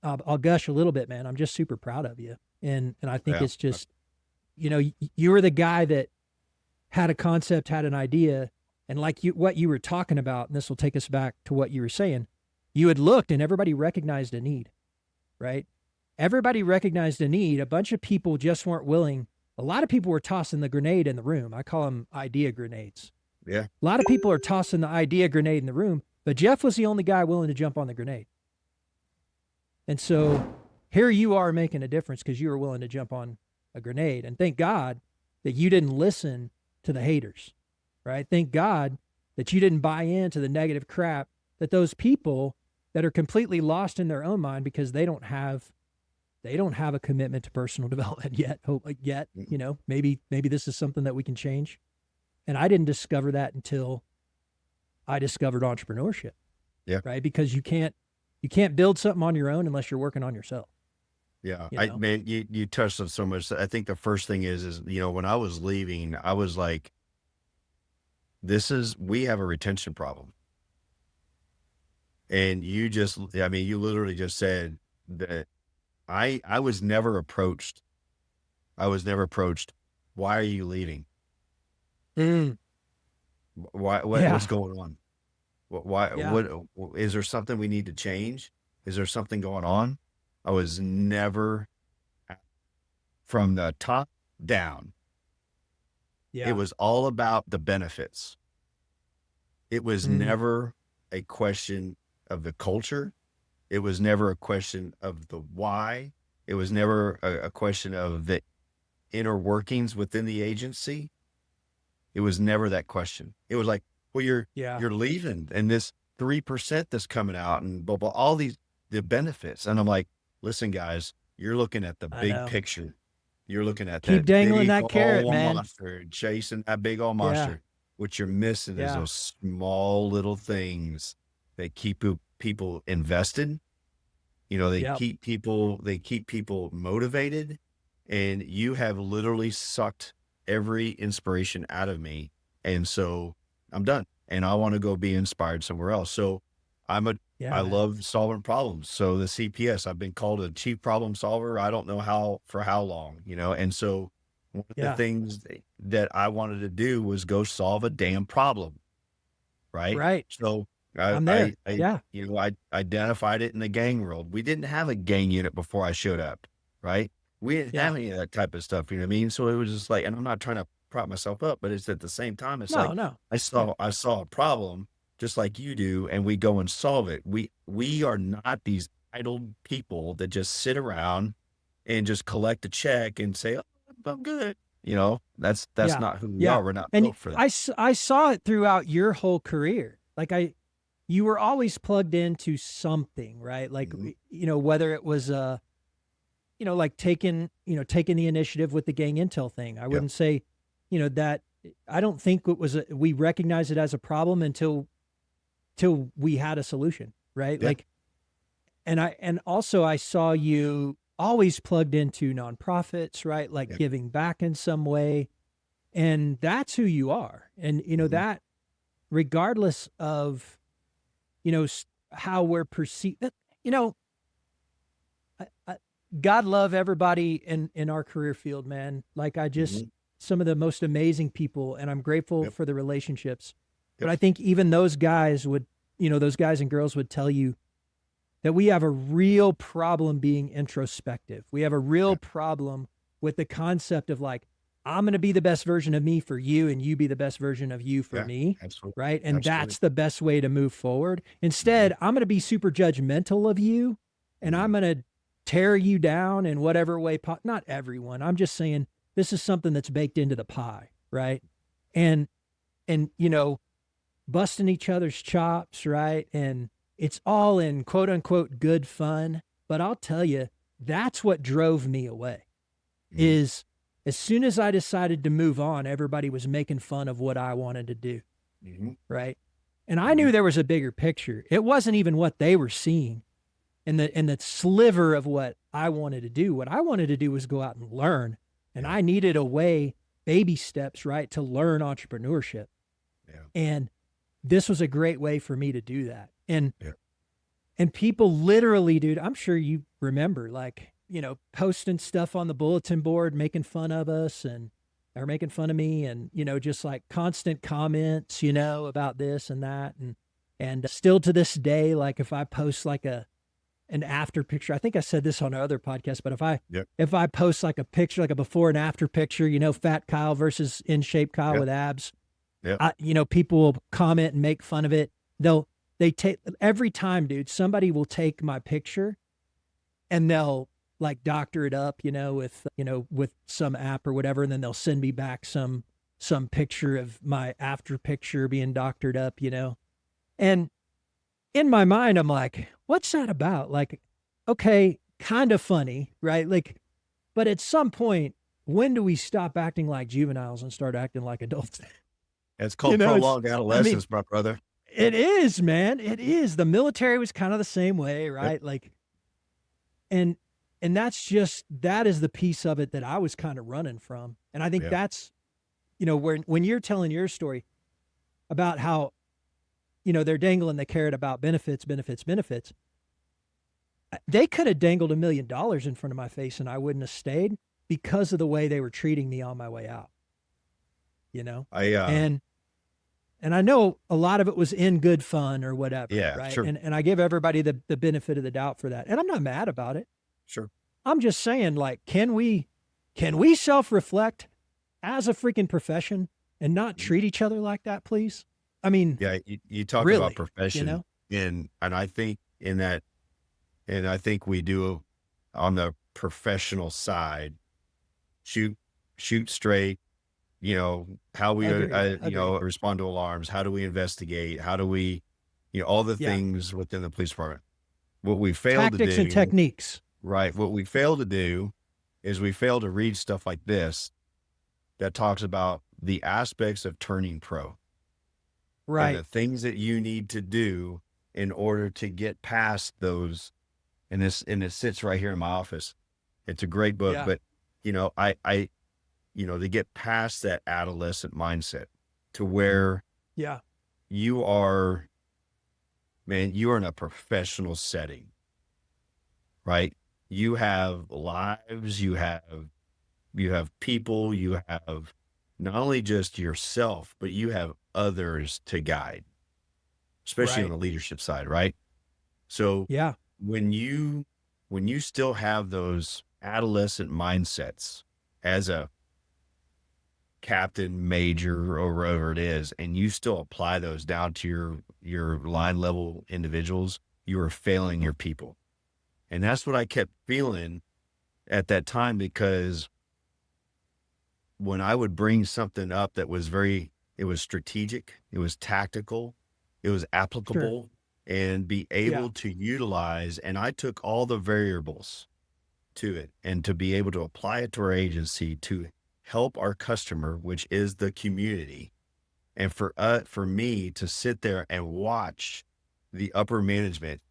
I'll gush a little bit, man. I'm just super proud of you. And I think it's just, you were the guy that had a concept, had an idea, and like what you were talking about, and this will take us back to what you were saying, you had looked and everybody recognized a need, right? Everybody recognized a need. A bunch of people just weren't willing. A lot of people were tossing the grenade in the room. I call them idea grenades. Yeah. A lot of people are tossing the idea grenade in the room, but Jeff was the only guy willing to jump on the grenade. And so here you are making a difference because you were willing to jump on a grenade. And thank God that you didn't listen to the haters, right? Thank God that you didn't buy into the negative crap that those people that are completely lost in their own mind because they don't have a commitment to personal development yet. Maybe this is something that we can change. And I didn't discover that until I discovered entrepreneurship. Yeah. Right. Because you can't build something on your own unless you're working on yourself. Yeah. You touched on so much. I think the first thing is, when I was leaving, I was like, we have a retention problem. And you literally just said that I was never approached. Why are you leaving? What's going on? What is there something we need to change? Is there something going on? I was never, from the top down. Yeah. It was all about the benefits. It was never a question of the culture. It was never a question of the why. It was never a question of the inner workings within the agency. It was never that question. It was like, well, you're leaving, and this 3% that's coming out, and blah, blah, all the benefits. And I'm like, listen, guys, you're looking at the big picture. You're looking at keep dangling that carrot, man. Monster, chasing that big old monster. Yeah. What you're missing is those small little things that keep people invested. They keep people motivated, and you have literally sucked every inspiration out of me. And so I'm done, and I want to go be inspired somewhere else. So I love solving problems. So the CPS, I've been called a chief problem solver. I don't know for how long, and so one of the things that I wanted to do was go solve a damn problem. Right. So I'm there. I identified it in the gang world. We didn't have a gang unit before I showed up. Right. We didn't have any of that type of stuff. You know what I mean? So it was just like, and I'm not trying to prop myself up, but it's at the same time, it's I saw a problem just like you do, and we go and solve it. We are not these idle people that just sit around and just collect a check and say, oh, I'm good. That's Yeah. not who we Yeah. are. We're not And built for that. I saw it throughout your whole career. Like you were always plugged into something, right? Like, whether it was, like taking the initiative with the gang intel thing. I wouldn't say, that I don't think it was, we recognized it as a problem until we had a solution, right? Yeah. Like, and also I saw you always plugged into nonprofits, right? Like giving back in some way. And that's who you are. And, that regardless of, how we're perceived, God love everybody in our career field, man. Like I just, some of the most amazing people, and I'm grateful for the relationships. But I think even those guys those guys and girls would tell you that we have a real problem being introspective. We have a real problem with the concept of like, I'm going to be the best version of me for you and you be the best version of you for me. Absolutely. Right. And Absolutely. that's the best way to move forward. Instead, I'm going to be super judgmental of you and I'm going to tear you down in whatever way. Not everyone. I'm just saying this is something that's baked into the pie. Right. And busting each other's chops. Right. And it's all in quote unquote good fun. But I'll tell you, that's what drove me away is as soon as I decided to move on, everybody was making fun of what I wanted to do. Right. And I knew there was a bigger picture. It wasn't even what they were seeing in the sliver of what I wanted to do. What I wanted to do was go out and learn. And I needed a way, baby steps, right, to learn entrepreneurship. And this was a great way for me to do that. And people literally, dude, I'm sure you remember, like, posting stuff on the bulletin board, making fun of us or making fun of me and, just like constant comments, about this and that. And still to this day, like if I post like an after picture, I think I said this on our other podcast, but if I post like a picture, like a before and after picture, fat Kyle versus in shape Kyle with abs, people will comment and make fun of it. They take every time, dude, somebody will take my picture and they'll like doctor it up, with some app or whatever. And then they'll send me back some picture of my after picture being doctored up, and in my mind, I'm like, what's that about? Like, okay, kind of funny, right? Like, but at some point, when do we stop acting like juveniles and start acting like adults? It's called prolonged adolescence, my brother. It is, man. It is. The military was kind of the same way, right? Like, and that is the piece of it that I was kind of running from. And I think that's, when you're telling your story about how, they're dangling the carrot about benefits. They could have dangled $1 million in front of my face and I wouldn't have stayed because of the way they were treating me on my way out, and I know a lot of it was in good fun or whatever. Right. Sure. And I give everybody the benefit of the doubt for that. And I'm not mad about it. Sure. I'm just saying, like, can we self-reflect as a freaking profession and not treat each other like that, please? I mean, you talk really, about profession, and I think I think we do on the professional side, shoot straight, how we, respond to alarms, how do we investigate, how do we, all the things within the police department. What we fail to do. Tactics and techniques. Right. What we fail to do is we fail to read stuff like this that talks about the aspects of turning pro. Right. And the things that you need to do in order to get past those. And it sits right here in my office. It's a great book, but I to get past that adolescent mindset to where you are in a professional setting, right? You have lives, you have people, you have not only just yourself, but you have others to guide, especially on the leadership side, right? So when you still have those adolescent mindsets as a captain, major, or whatever it is, and you still apply those down to your line level individuals, you are failing your people. And that's what I kept feeling at that time, because when I would bring something up that was it was strategic, it was tactical, it was Sure. applicable, and be Yeah. able to utilize, and I took all the variables to it and to be able to apply it to our agency to help our customer, which is the community. And for me to sit there and watch the upper management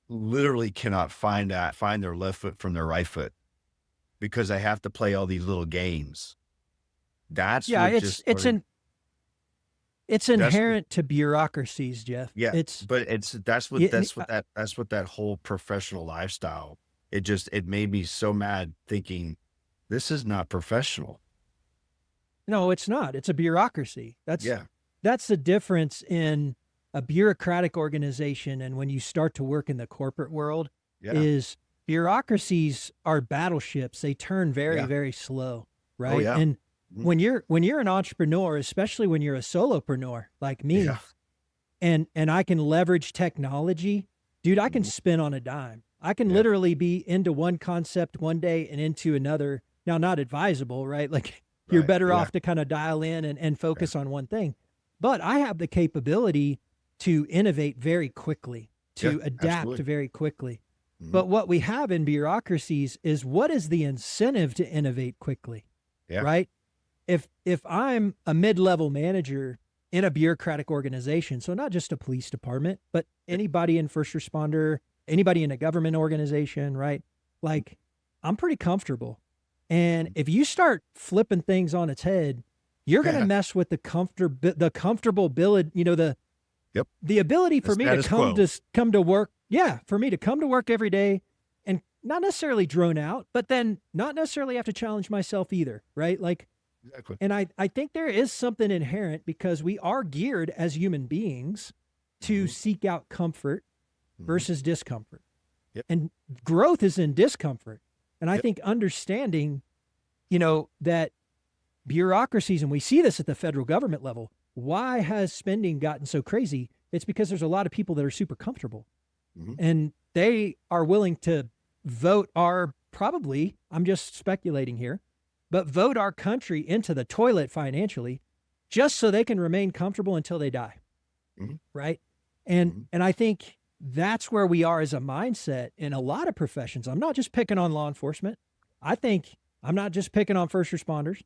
literally cannot find their left foot from their right foot because they have to play all these little games. That's Yeah. what just started. It's That's what, inherent to bureaucracies, Jeff. yeah, It's, but that's it, what that whole professional lifestyle. It made me so mad thinking this is not professional. no, it's not. It's a bureaucracy. Yeah, That's the difference in a bureaucratic organization and when you start to work in the corporate world yeah, is bureaucracies are battleships. They turn very, yeah. very slow, Oh right? yeah. And Mhm. when you're an entrepreneur, especially when you're a solopreneur like me, Yeah. and I can leverage technology, dude, I can Mhm. spin on a dime. I can Yeah. literally be into one concept one day and into another. Now, not advisable, right? Like you're Right. better Yeah. off to kind of dial in and focus on one thing. But I have the capability to innovate very quickly, Yeah. to adapt Absolutely. very quickly. Mhm. But what we have in bureaucracies is what is the incentive to innovate quickly, Yeah. right? If I'm a mid-level manager in a bureaucratic organization, so not just a police department, but anybody in first responder, anybody in a government organization, right? Like I'm pretty comfortable. And if you start flipping things on its head, you're going to Yeah. mess with the comfortable ability, Yep. the ability The for me to status quo. come to work. Yeah, for me to come to work every day and not necessarily drone out, but then not necessarily have to challenge myself either, right? Like, Exactly. and I think there is something inherent because we are geared as human beings to Mhm. seek out comfort Mhm. versus discomfort. Yep. And growth is in discomfort. And I Yep. think understanding, that bureaucracies, and we see this at the federal government level, why has spending gotten so crazy? It's because there's a lot of people that are super comfortable Mhm. and they are willing to vote probably, I'm just speculating here, but vote our country into the toilet financially just so they can remain comfortable until they die. Mhm. Right. Mhm. And I think that's where we are as a mindset in a lot of professions. I'm not just picking on law enforcement. I think I'm not just picking on first responders.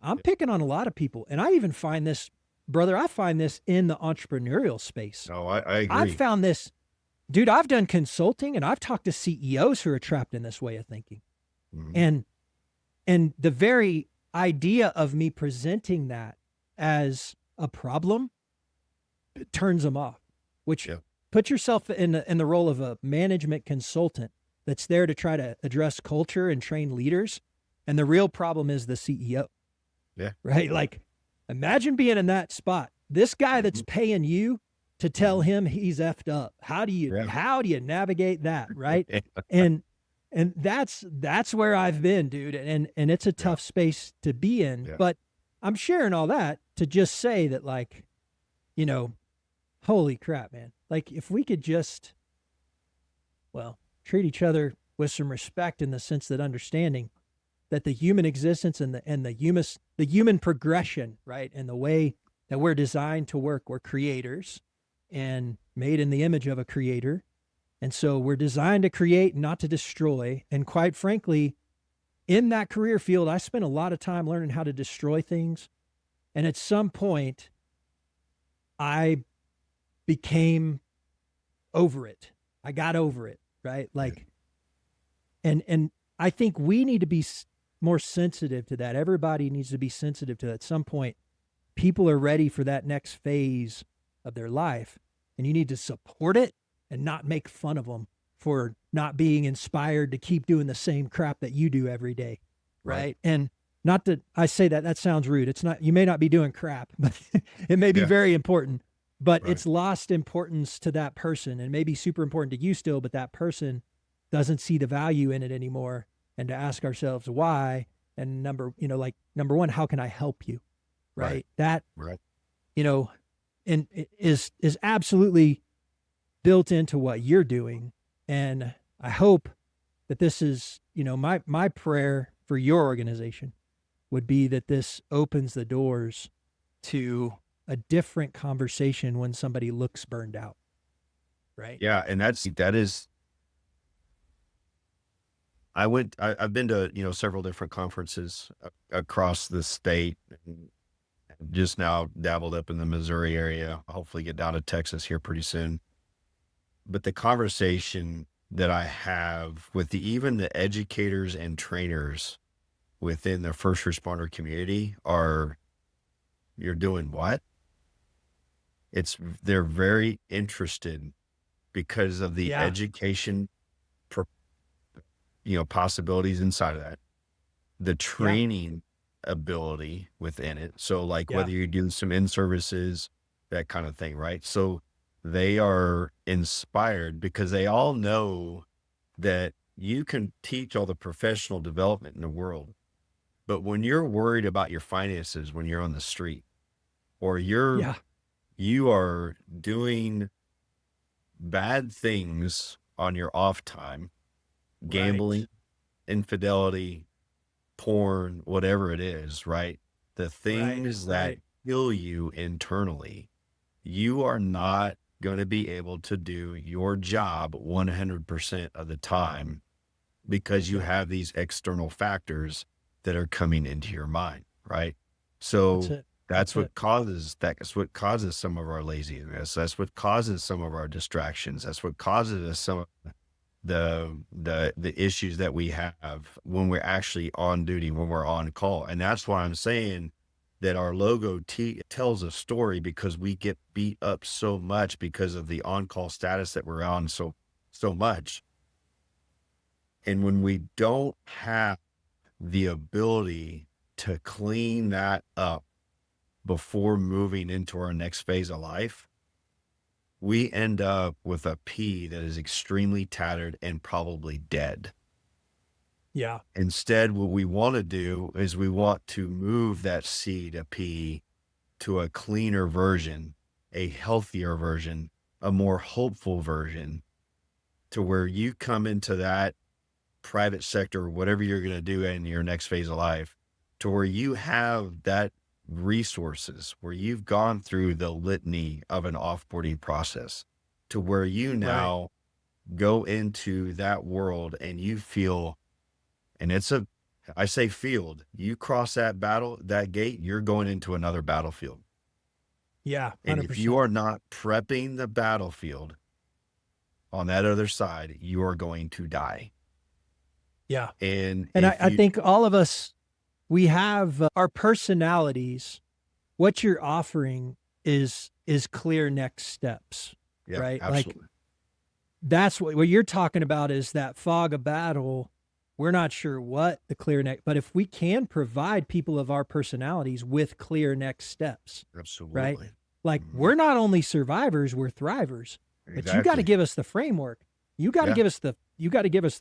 I'm picking on a lot of people. And I even find this, brother, I find this in the entrepreneurial space. No, I I've agree. found this, dude, I've done consulting and I've talked to CEOs who are trapped in this way of thinking. Mhm. And the very idea of me presenting that as a problem turns them off, which Yeah. put yourself in the role of a management consultant that's there to try to address culture and train leaders. And the real problem is the CEO, Yeah. right? Like imagine being in that spot. This guy that's paying you to tell him he's effed up. How do you navigate that? Right. And that's where I've been, dude. And it's a tough space to be in, Yeah. but I'm sharing all that to just say that like, holy crap, man. Like if we could just, treat each other with some respect in the sense that understanding that the human existence and the human progression, right? And the way that we're designed to work, we're creators and made in the image of a creator. And so we're designed to create, not to destroy. And quite frankly, in that career field, I spent a lot of time learning how to destroy things. And at some point, I became over it. I got over it, right? Like, and I think we need to be more sensitive to that. Everybody needs to be sensitive to that. At some point, people are ready for that next phase of their life, and you need to support it and not make fun of them for not being inspired to keep doing the same crap that you do every day, right? And not that I say that sounds rude. It's not, you may not be doing crap, but it may be very important, but it's lost importance to that person and maybe super important to you still, but that person doesn't see the value in it anymore. And to ask ourselves why, and number one, how can I help you? Right. That, and it is absolutely built into what you're doing. And I hope that this is, my prayer for your organization would be that this opens the doors to a different conversation when somebody looks burned out, right? Yeah. And that is, I've been to, several different conferences across the state, and just now dabbled up in the Missouri area, hopefully get down to Texas here pretty soon. But the conversation that I have with even the educators and trainers within the first responder community are, you're doing what? They're very interested because of the Yeah. education, possibilities inside of that, the Yeah. training ability within it. So like Yeah. whether you're doing some in-services, that kind of thing, right? So they are inspired because they all know that you can teach all the professional development in the world. But when you're worried about your finances, when you're on the street, or Yeah. you are doing bad things on your off time, gambling, Right. infidelity, porn, whatever it is, right? The things that Right. kill you internally, you are not going to be able to do your job 100% of the time because you Yeah. have these external factors that are coming into your mind, right? That's So it. that's That's it. that's what causes some of our laziness. That's what causes some of our distractions. That's what causes us some of the issues that we have when we're actually on duty, when we're on call. And that's why I'm saying that our logo tells a story, because we get beat up so much because of the on-call status that we're on so much. And when we don't have the ability to clean that up before moving into our next phase of life, we end up with a P that is extremely tattered and probably dead. Yeah. Instead, what we want to do is we want to move that C to P to a cleaner version, a healthier version, a more hopeful version, to where you come into that private sector, whatever you're going to do in your next phase of life, to where you have that resources, where you've gone through the litany of an offboarding process, to where you now go into that world and you feel, and I say field, you cross that gate, you're going into another battlefield. Yeah. And 100%. if you are not prepping the battlefield on that other side, you are going to die. Yeah. And I think all of us, we have our personalities. What you're offering is clear next steps, yeah, right? absolutely. Like that's what you're talking about, is that fog of battle. We're not sure what the clear next, but if we can provide people of our personalities with clear next steps, Absolutely. right? Like we're not only survivors, we're thrivers. But you got to give us the framework. You got to give us the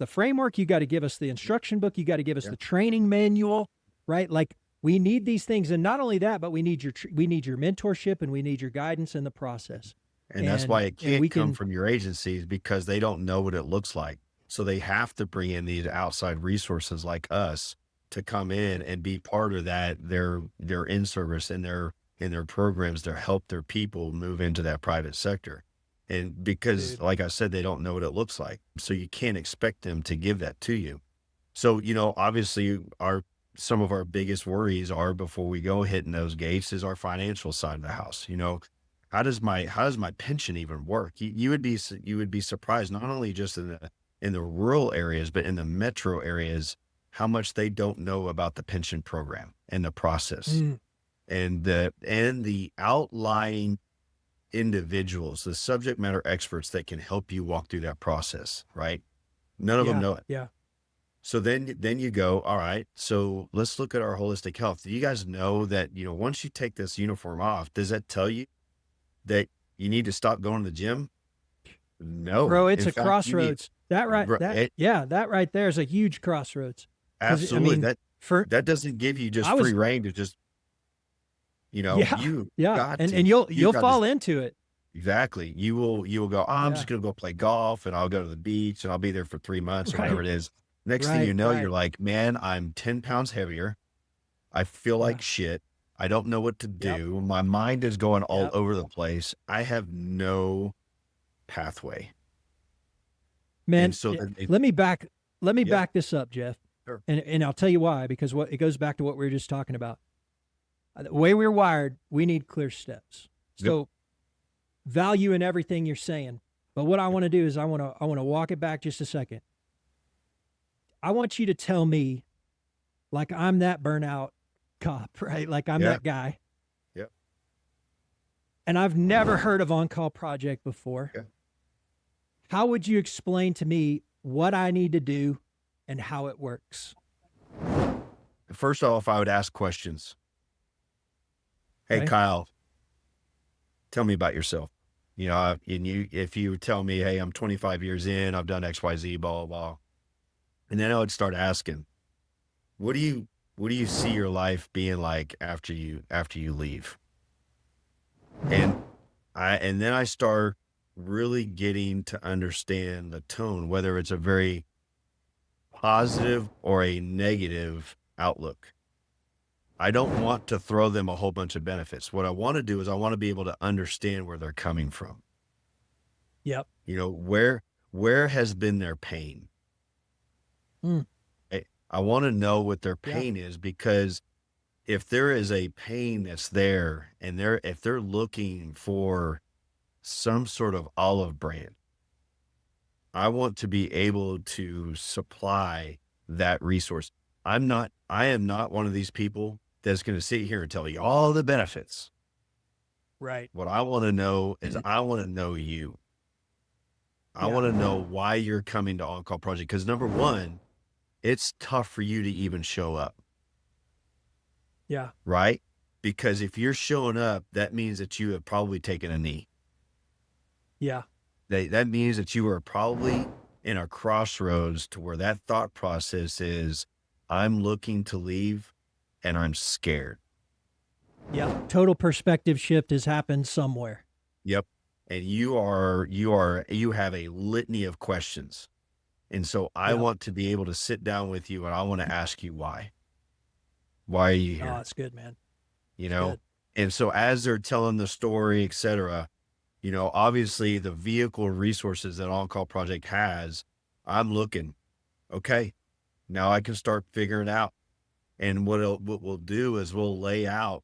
framework. You got to give us the instruction book. You got to give us the training manual, right? Like we need these things. And not only that, but we need your mentorship, and we need your guidance in the process. And that's why it can't come from your agencies, because they don't know what it looks like. So they have to bring in these outside resources like us to come in and be part of that, their in-service and their programs to help their people move into that private sector. And because, like I said, they don't know what it looks like. So you can't expect them to give that to you. So, obviously some of our biggest worries are, before we go hitting those gates, is our financial side of the house. How does my pension even work? You would be surprised, not only just in the rural areas, but in the metro areas, how much they don't know about the pension program and the process and the outlying individuals, the subject matter experts that can help you walk through that process, right? None of them know it. Yeah. So then you go, all right, so let's look at our holistic health. Do you guys know that, once you take this uniform off, does that tell you that you need to stop going to the gym? No. Bro, it's In a fact, crossroads. That right there is a huge crossroads. Absolutely. I mean, that doesn't give you just free reign to just, you got and you'll fall into it. Exactly. You will go, I'm just going to go play golf, and I'll go to the beach, and I'll be there for 3 months or whatever it is. Next thing you know, you're like, man, I'm 10 pounds heavier. I feel Yeah. like shit. I don't know what to Yep. do. My mind is going all Yep. over the place. I have no pathway. Man, And so then let me back yeah, this up, Jeff. sure. And I'll tell you why, because it goes back to what we were just talking about. The way we're wired, we need clear steps. Yep. So value in everything you're saying. But what I want to do is I want to walk it back just a second. I want you to tell me, like I'm that burnout cop, right? Like I'm Yeah. that guy. Yep. And I've never heard of On-Call Project before. Yeah. How would you explain to me what I need to do and how it works? First off, I would ask questions. Hey, Okay. Kyle, tell me about yourself. If you tell me, hey, I'm 25 years in, I've done X, Y, Z, blah, blah, blah. And then I would start asking, what do you see your life being like after you leave? And then I start really getting to understand the tone, whether it's a very positive or a negative outlook. I don't want to throw them a whole bunch of benefits. What I want to do is I want to be able to understand where they're coming from. Yep. Where has been their pain? Mm. I want to know what their pain is, because if there is a pain that's there and if they're looking for some sort of olive brand, I want to be able to supply that resource. I am not one of these people that's going to sit here and tell you all the benefits. Right. What I want to know is I want to know you. I want to know why you're coming to On-Call Project. Because number one, it's tough for you to even show up. Yeah. Right? Because if you're showing up, that means that you have probably taken a knee. Yeah. That means that you are probably in a crossroads to where that thought process is, I'm looking to leave and I'm scared. Yeah. Total perspective shift has happened somewhere. Yep. And you have a litany of questions. And so I want to be able to sit down with you and I want to ask you why. Why are you here? Oh, that's good, man. Good. And so as they're telling the story, et cetera, obviously the vehicle resources that On-Call Project has, I'm looking, okay, now I can start figuring out. And what we'll do is we'll lay out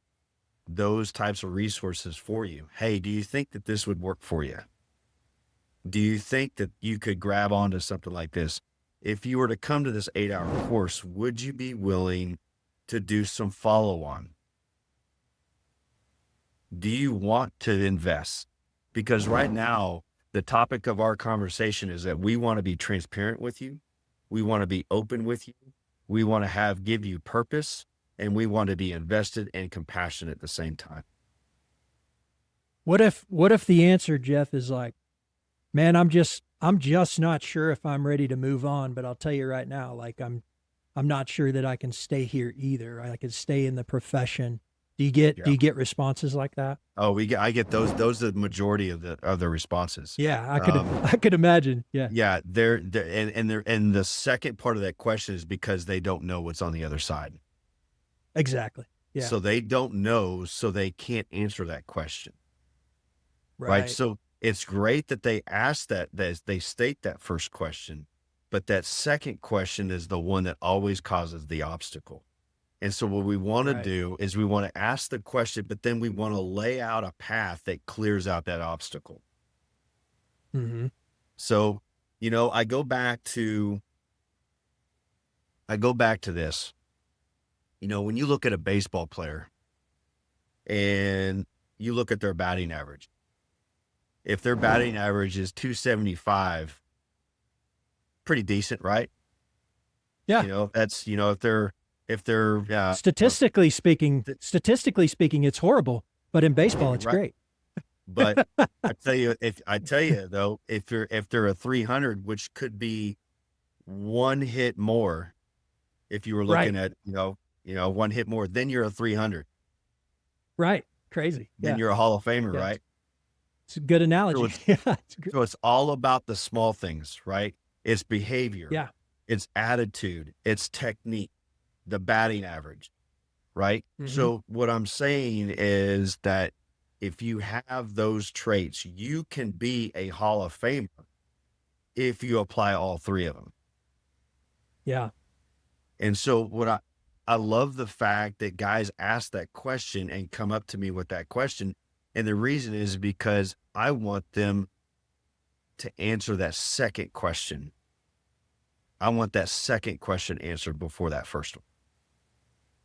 those types of resources for you. Hey, do you think that this would work for you? Do you think that you could grab onto something like this? If you were to come to this 8-hour course, would you be willing to do some follow-on? Do you want to invest? Because right now, the topic of our conversation is that we want to be transparent with you. We want to be open with you. We want to give you purpose, and we want to be invested and compassionate at the same time. What if the answer, Jeff, is like, man, I'm just not sure if I'm ready to move on, but I'll tell you right now, like I'm not sure that I can stay here either. I could stay in the profession. Do you get responses like that? Oh, I get those. Those are the majority of the responses. Yeah, I could imagine. Yeah. Yeah, and the second part of that question is because they don't know what's on the other side. Exactly. Yeah. So they don't know, so they can't answer that question. Right. So it's great that they ask that they state that first question, but that second question is the one that always causes the obstacle. And so what we want to do is we want to ask the question, but then we want to lay out a path that clears out that obstacle. Mm-hmm. So, I go back to this, when you look at a baseball player and you look at their batting average, if their batting average is 275, pretty decent, right? Yeah. That's, if they're statistically speaking, it's horrible, but in baseball, it's great. But I tell you though, if they're a 300, which could be one hit more, if you were looking at, one hit more, then you're a 300. Right. Crazy. Then you're a Hall of Famer, right? It's a good analogy. So it's all about the small things, right? It's behavior. Yeah. It's attitude. It's technique. The batting average, right? Mm-hmm. So what I'm saying is that if you have those traits, you can be a Hall of Famer if you apply all three of them. Yeah. And so I love the fact that guys ask that question and come up to me with that question. And the reason is because I want them to answer that second question. I want that second question answered before that first one.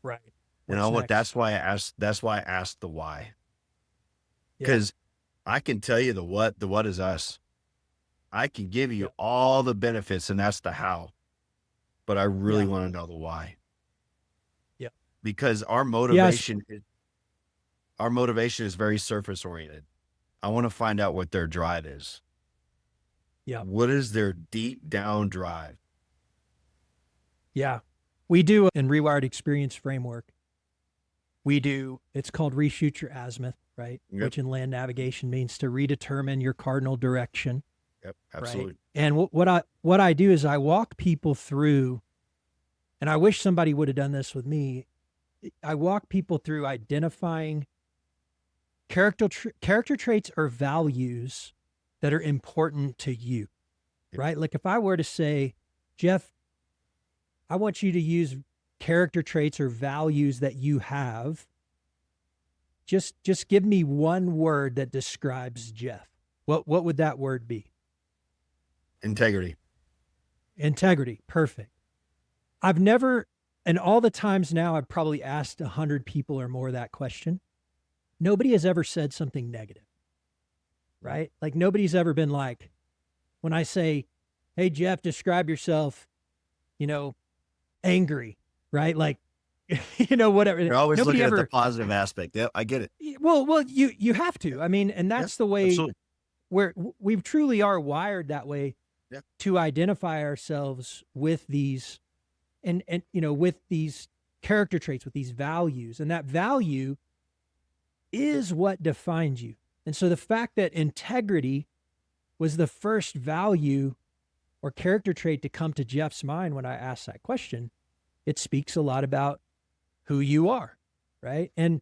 Right. And What's next? that's why I asked the why. Yeah. Because I can tell you the what is us. I can give you all the benefits, and that's the how. But I really want to know the why. Yeah. Because our motivation is very surface oriented. I want to find out what their drive is. Yeah. What is their deep down drive? Yeah. We do in Rewired Experience Framework. It's called reshoot your azimuth, right? Yep. Which in land navigation means to redetermine your cardinal direction. Yep, absolutely. Right? And what I do is I walk people through, and I wish somebody would have done this with me. I walk people through identifying character traits or values that are important to you, right? Like if I were to say, Jeff, I want you to use character traits or values that you have. Just give me one word that describes Jeff. What would that word be? Integrity. Integrity. Perfect. I've never, and all the times now I've probably asked 100 people or more that question. Nobody has ever said something negative, right? Like nobody's ever been like, when I say, hey, Jeff, describe yourself, angry, right? Like, whatever. You're always Nobody looking ever, at the positive aspect. Yep, I get it. Well, you have to. I mean, and that's the way Absolutely. where we truly are wired that way to identify ourselves with these and with these character traits, with these values. And that value is what defines you. And so the fact that integrity was the first value or character trait to come to Jeff's mind when I asked that question, it speaks a lot about who you are, right? And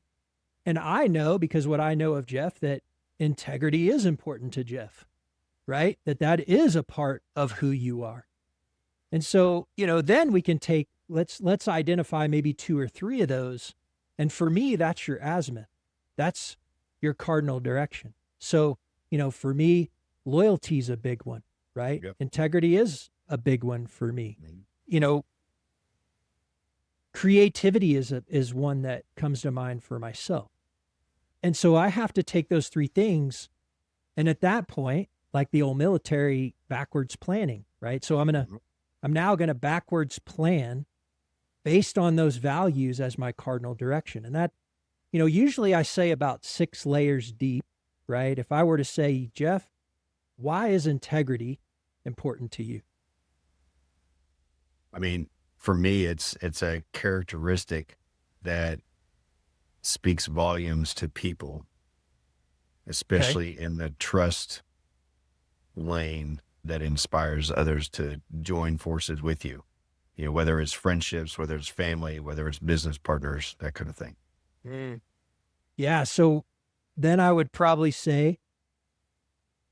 I know, because what I know of Jeff, that integrity is important to Jeff, right? That is a part of who you are. And so, then we can take, let's identify maybe 2 or 3 of those. And for me, that's your azimuth. That's your cardinal direction. So, for me, loyalty is a big one, right? Yep. Integrity is a big one for me. Creativity is one that comes to mind for myself. And so I have to take those 3 things. And at that point, like the old military, backwards planning, right? So I'm now going to backwards plan based on those values as my cardinal direction. And that, usually I say about 6 layers deep, right? If I were to say, Jeff, why is integrity important to you? I mean, for me, it's a characteristic that speaks volumes to people, especially in the trust lane that inspires others to join forces with you. Whether it's friendships, whether it's family, whether it's business partners, that kind of thing. Yeah. So then I would probably say,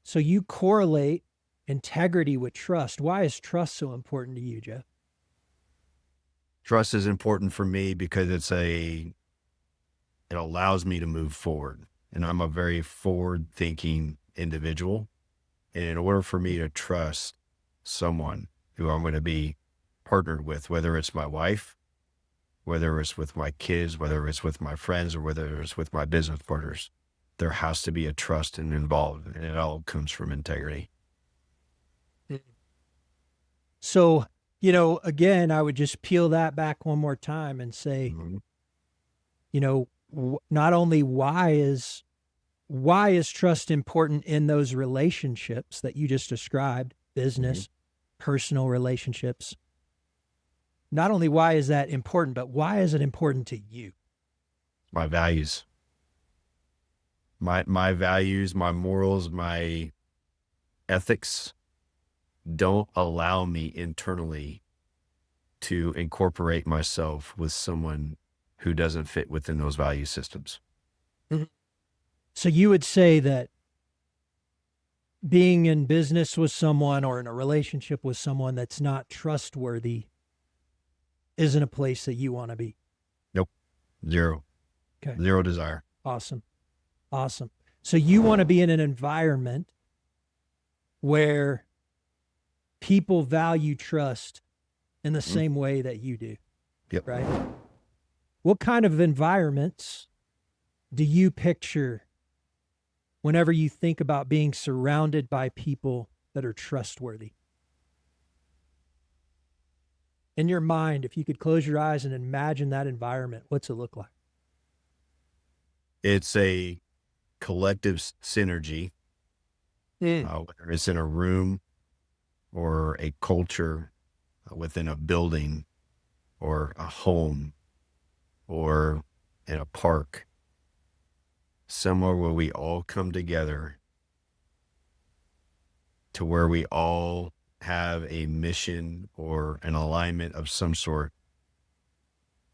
so you correlate integrity with trust. Why is trust so important to you, Jeff? Trust is important for me because it allows me to move forward. And I'm a very forward thinking individual. And in order for me to trust someone who I'm going to be partnered with, whether it's my wife, whether it's with my kids, whether it's with my friends, or whether it's with my business partners, there has to be a trust involved, and it all comes from integrity. So, again, I would just peel that back one more time and say, not only why is trust important in those relationships that you just described, business, personal relationships. Not only why is that important, but why is it important to you? My values. My values, my morals, my ethics don't allow me internally to incorporate myself with someone who doesn't fit within those value systems. Mhm. So you would say that being in business with someone or in a relationship with someone that's not trustworthy isn't a place that you want to be. Nope. Zero. Okay. Zero desire. Awesome. Awesome. So you want to be in an environment where people value trust in the same way that you do. Yep. Right? What kind of environments do you picture whenever you think about being surrounded by people that are trustworthy? In your mind, if you could close your eyes and imagine that environment, what's it look like? It's a collective synergy, whether it's in a room or a culture, within a building or a home or in a park, somewhere where we all come together to where we all have a mission or an alignment of some sort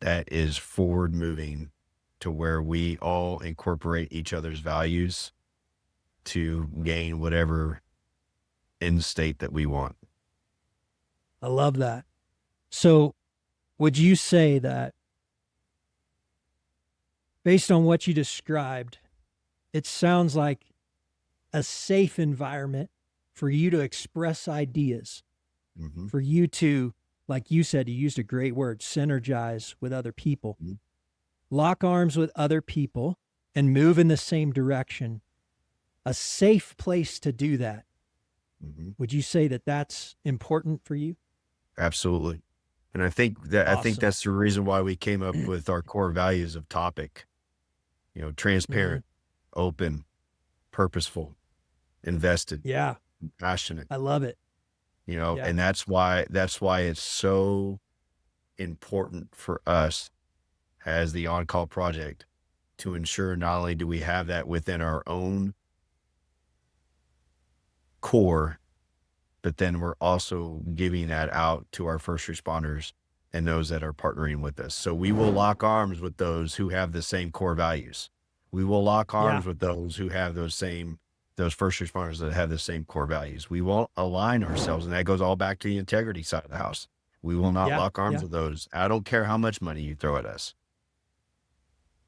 that is forward moving, to where we all incorporate each other's values to gain whatever end state that we want. I love that. So would you say that based on what you described, it sounds like a safe environment for you to express ideas, for you to, like you said, you used a great word, synergize with other people, lock arms with other people and move in the same direction, a safe place to do that. Would you say that that's important for you? Absolutely. And I think that's the reason why we came up with our core values of topic, transparent, open, purposeful, invested, passionate. I love it. And that's why it's so important for us as the On-Call Project to ensure not only do we have that within our own core, but then we're also giving that out to our first responders and those that are partnering with us. So we will lock arms with those who have the same core values. We will lock arms with those who have those first responders that have the same core values. We won't align ourselves. And that goes all back to the integrity side of the house. We will not lock arms with those. I don't care how much money you throw at us.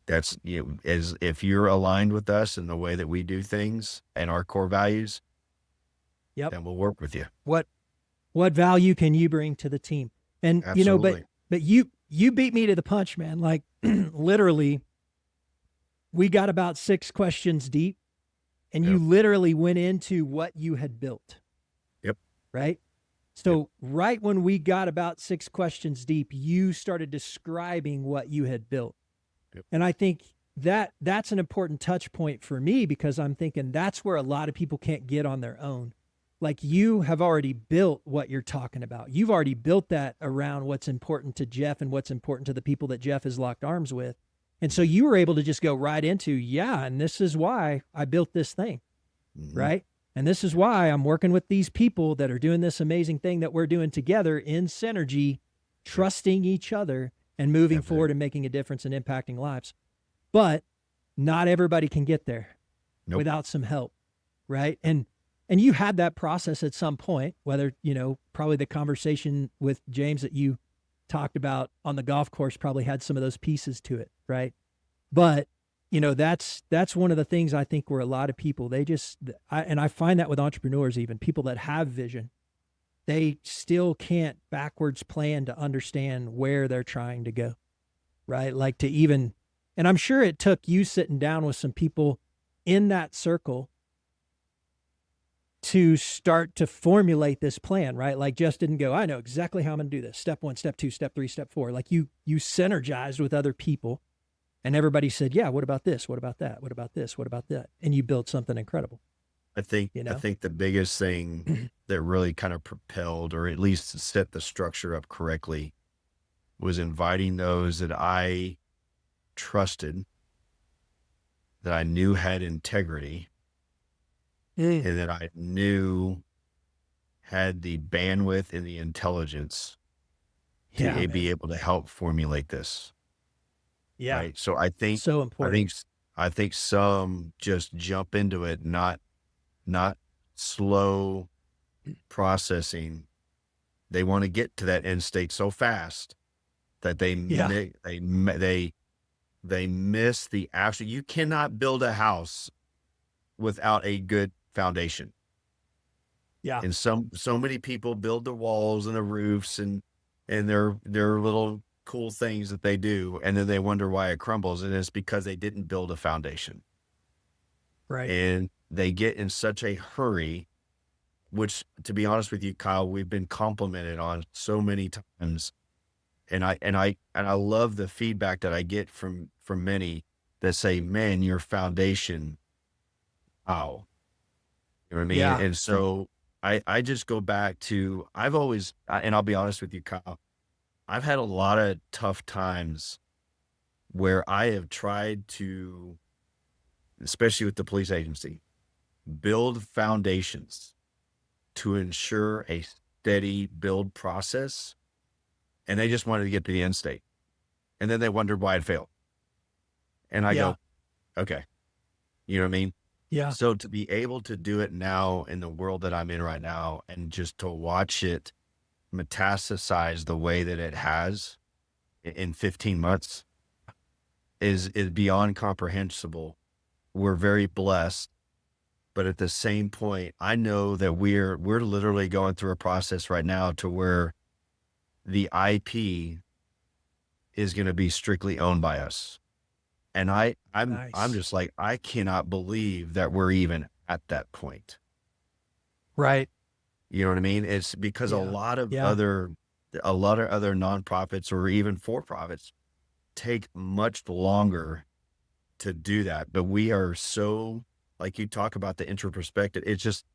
That's, as if you're aligned with us in the way that we do things and our core values, then we'll work with you. What value can you bring to the team? And, Absolutely. but you beat me to the punch, man. Like literally, we got about 6 questions deep and you literally went into what you had built. Yep. Right. So right when we got about 6 questions deep, you started describing what you had built. Yep. And I think that's an important touch point for me, because I'm thinking that's where a lot of people can't get on their own. Like, you have already built what you're talking about. You've already built that around what's important to Jeff and what's important to the people that Jeff has locked arms with. And so you were able to just go right into, and this is why I built this thing, right? And this is why I'm working with these people that are doing this amazing thing that we're doing together in synergy, trusting each other and moving forward and making a difference and impacting lives. But not everybody can get there without some help, right? And you had that process at some point, whether, probably the conversation with James that you talked about on the golf course probably had some of those pieces to it, right? But, that's one of the things I think where a lot of people, I find that with entrepreneurs, even people that have vision, they still can't backwards plan to understand where they're trying to go, right? Like and I'm sure it took you sitting down with some people in that circle to start to formulate this plan, right? Like, just didn't go, I know exactly how I'm going to do this. Step 1, step 2, step 3, step 4. Like you synergized with other people and everybody said, what about this? What about that? What about this? What about that? And you built something incredible. I think the biggest thing that really kind of propelled, or at least set the structure up correctly, was inviting those that I trusted, that I knew had integrity, and that I knew had the bandwidth and the intelligence to be able to help formulate this. Yeah. right? So I think, So I important. think, I think some just jump into it, not slow processing. They want to get to that end state so fast that Yeah. they miss the actual. You cannot build a house without a good foundation. Yeah. And so many people build the walls and the roofs and their little cool things that they do, and then they wonder why it crumbles, and it's because they didn't build a foundation. Right. And they get in such a hurry, which, to be honest with you, Kyle, we've been complimented on so many times. And I love the feedback that I get from many that say, man, your foundation, wow. You know what I mean? Yeah. And so I just go back to, and I'll be honest with you, Kyle, I've had a lot of tough times where I have tried to, especially with the police agency, build foundations to ensure a steady build process. And they just wanted to get to the end state. And then they wondered why it failed. And I Yeah. go, okay, you know what I mean? Yeah. So to be able to do it now in the world that I'm in right now, and just to watch it metastasize the way that it has in 15 months is beyond comprehensible. We're very blessed, but at the same point, I know that we're literally going through a process right now to where the IP is going to be strictly owned by us. And I'm Nice. just like, I cannot believe that we're even at that point. Right. You know what I mean? It's because Yeah. a lot of Yeah. other nonprofits or even for-profits take much longer to do that. But we are so, like you talk about the introspective, it's just,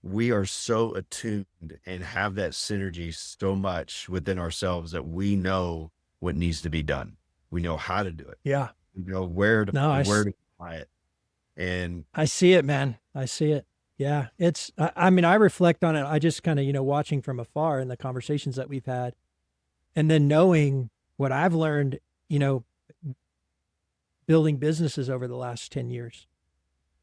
we are so attuned and have that synergy so much within ourselves that we know what needs to be done. We know how to do it. Yeah. We know where to No, apply it. And I see it, man. I see it. Yeah. I mean, I reflect on it. I just kind of, watching from afar in the conversations that we've had, and then knowing what I've learned, building businesses over the last 10 years,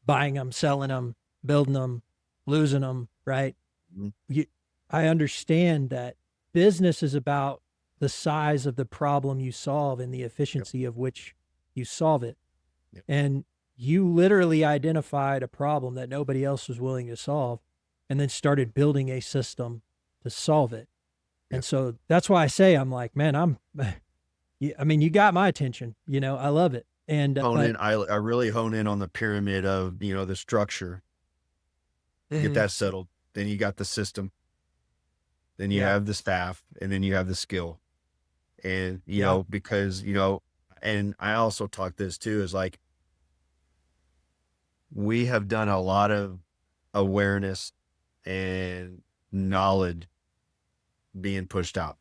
buying them, selling them, building them, losing them, right? Mhm. I understand that business is about the size of the problem you solve and the efficiency of which you solve it. Yep. And you literally identified a problem that nobody else was willing to solve and then started building a system to solve it. Yep. And so that's why I say, I'm like, man, I mean, you got my attention, I love it. And, I really hone in on the pyramid of, the structure, get that settled. Then you got the system, then you have the staff, and then you have the skill. And, because, and I also talk this too, is like, we have done a lot of awareness and knowledge being pushed out,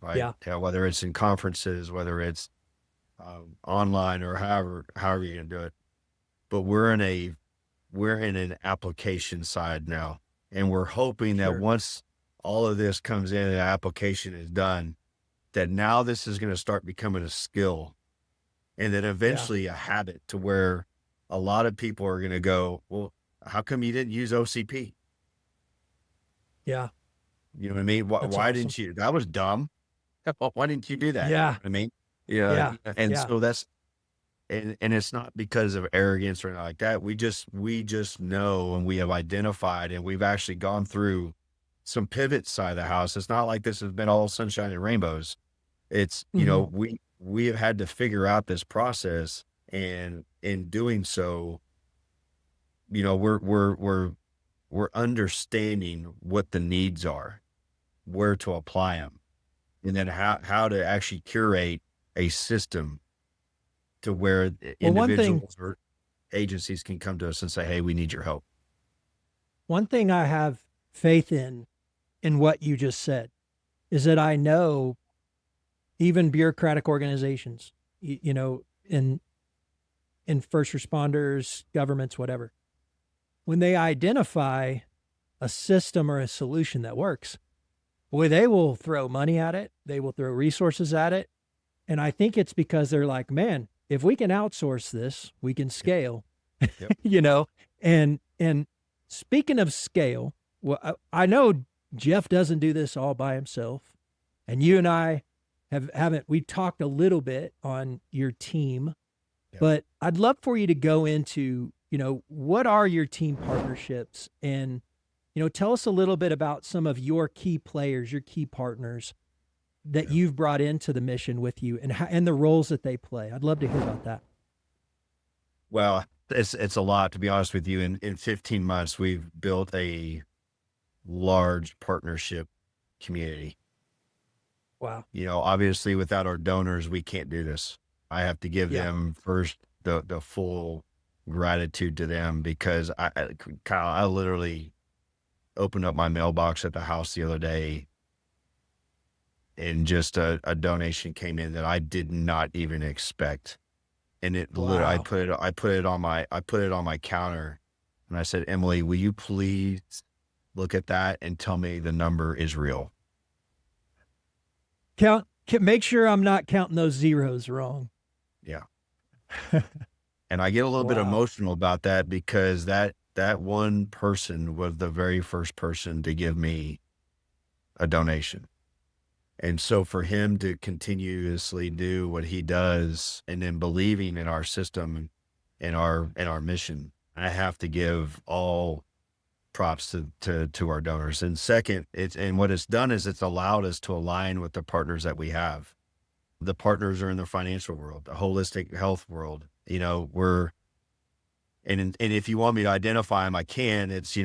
right? Yeah. Whether it's in conferences, whether it's online, or however you're gonna do it. But we're in an application side now, and we're hoping that Sure. once all of this comes in and the application is done, that now this is going to start becoming a skill, and then eventually a habit, to where a lot of people are going to go, well, how come you didn't use OCP? Yeah. You know what I mean? Why Awesome. didn't you? That was dumb. Why didn't you do that? Yeah. You know what I mean? Yeah. And Yeah. so that's, and it's not because of arrogance or anything like that. We just know, and we have identified, and we've actually gone through some pivot side of the house. It's not like this has been all sunshine and rainbows. It's, we have had to figure out this process, and in doing so, we're understanding what the needs are, where to apply them, and then how to actually curate a system to where individuals or agencies can come to us and say, hey, we need your help. One thing I have faith in what you just said, is that I know even bureaucratic organizations, in first responders, governments, whatever, when they identify a system or a solution that works, boy, they will throw money at it. They will throw resources at it. And I think it's because they're like, man, if we can outsource this, we can scale, Yep. and speaking of scale, well, I know Jeff doesn't do this all by himself, and you and I we talked a little bit on your team, Yep. but I'd love for you to go into, what are your team partnerships, and, tell us a little bit about some of your key players, your key partners that Yep. you've brought into the mission with you, and the roles that they play. I'd love to hear about that. Well, it's a lot, to be honest with you. In 15 months, we've built a large partnership community. Wow. Obviously without our donors, we can't do this. I have to give Yeah. them first the full gratitude to them, because Kyle, I literally opened up my mailbox at the house the other day, and just a donation came in that I did not even expect. And literally, I Wow. put it on my counter, and I said, Emily, will you please look at that and tell me the number is real? Make sure I'm not counting those zeros wrong. Yeah. And I get a little bit Wow. emotional about that, because that one person was the very first person to give me a donation. And so for him to continuously do what he does, and then believing in our system and our mission, I have to give all props to our donors. And second, what it's done is it's allowed us to align with the partners that we have. The partners are in the financial world, the holistic health world. And if you want me to identify them, I can. It's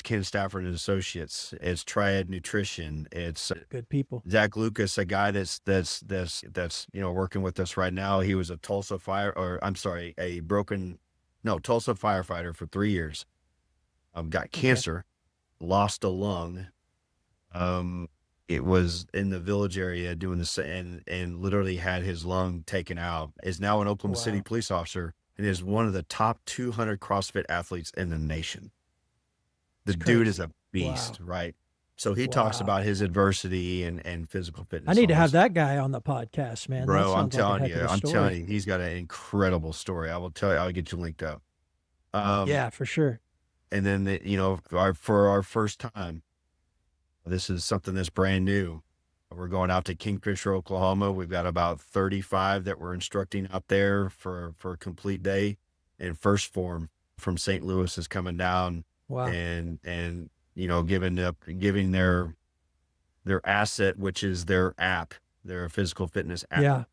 Ken Stafford and Associates. It's Triad Nutrition. It's Good people. Zach Lucas, a guy that's working with us right now. He was a Tulsa firefighter for 3 years. Got cancer, lost a lung. It was in the Village area doing this, and literally had his lung taken out. Is now an Oklahoma City police officer, and is one of the top 200 CrossFit athletes in the nation. The dude is a beast, right? So he talks about his adversity and physical fitness. I need to have that guy on the podcast, man. Bro, I'm telling you, he's got an incredible story. I will tell you, I'll get you linked up. Yeah, for sure. And then, for our first time, this is something that's brand new. We're going out to Kingfisher, Oklahoma. We've got about 35 that we're instructing out there for a complete day. And First Form from St. Louis is coming down. Wow. And giving their asset, which is their app, their physical fitness app,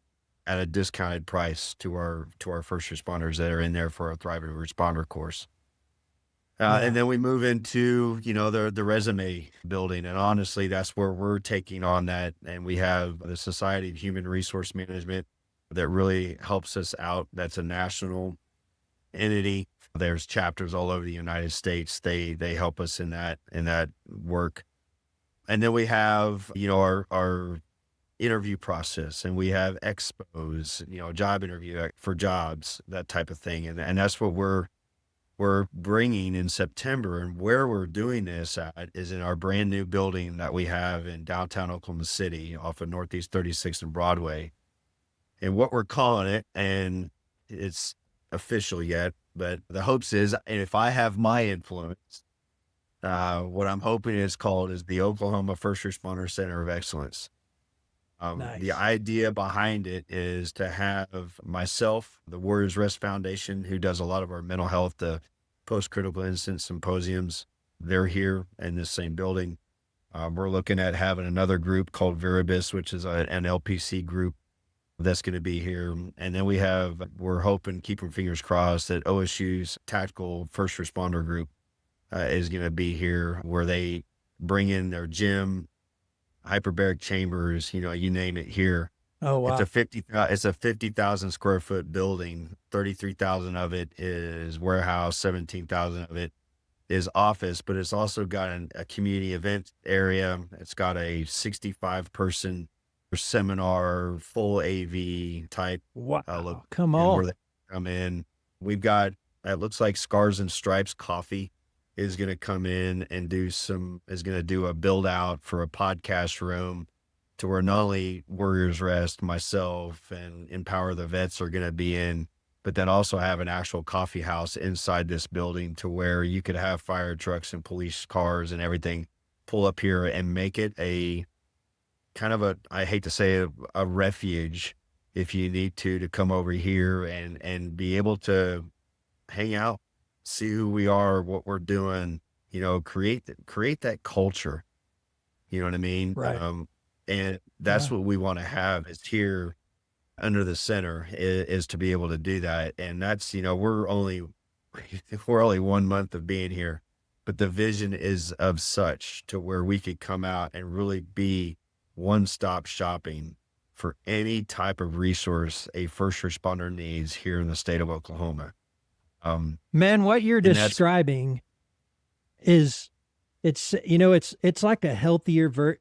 at a discounted price to our first responders that are in there for a Thriving Responder course. And then we move into, the resume building. And honestly, that's where we're taking on that. And we have the Society of Human Resource Management that really helps us out. That's a national entity. There's chapters all over the United States. They help us in that work. And then we have, our interview process, and we have expos, job interview for jobs, that type of thing. And that's what we're bringing in September. And where we're doing this at is in our brand new building that we have in downtown Oklahoma City off of Northeast 36th and Broadway. And what we're calling it, and it's official yet, but the hopes is, and if I have my influence, what I'm hoping is called is the Oklahoma First Responder Center of Excellence. Nice. The idea behind it is to have myself, the Warriors Rest Foundation, who does a lot of our mental health, the post-critical incident symposiums. They're here in this same building. We're looking at having another group called Veribus, which is an LPC group that's going to be here. And then we're hoping, keeping fingers crossed, that OSU's Tactical First Responder Group is going to be here, where they bring in their gym, hyperbaric chambers, you name it here. Oh, wow. It's a 50,000 square foot building. 33,000 of it is warehouse, 17,000 of it is office, but it's also got a community event area. It's got a 65 person seminar, full AV type. Wow. Come on. Where they come in. We've got, it looks like Scars and Stripes Coffee is going to come in and is going to do a build out for a podcast room. to where not only Warriors Rest, myself, and Empower the Vets are going to be in, but then also have an actual coffee house inside this building to where you could have fire trucks and police cars and everything pull up here and make it a kind of a, I hate to say, a refuge if you need to come over here and be able to hang out, see who we are, what we're doing, create that culture. You know what I mean? Right. And that's Yeah. what we want to have is here under the center is to be able to do that. And that's, we're only 1 month of being here, but the vision is of such to where we could come out and really be one-stop shopping for any type of resource a first responder needs here in the state of Oklahoma. Man, what you're and that's describing is it's like a healthier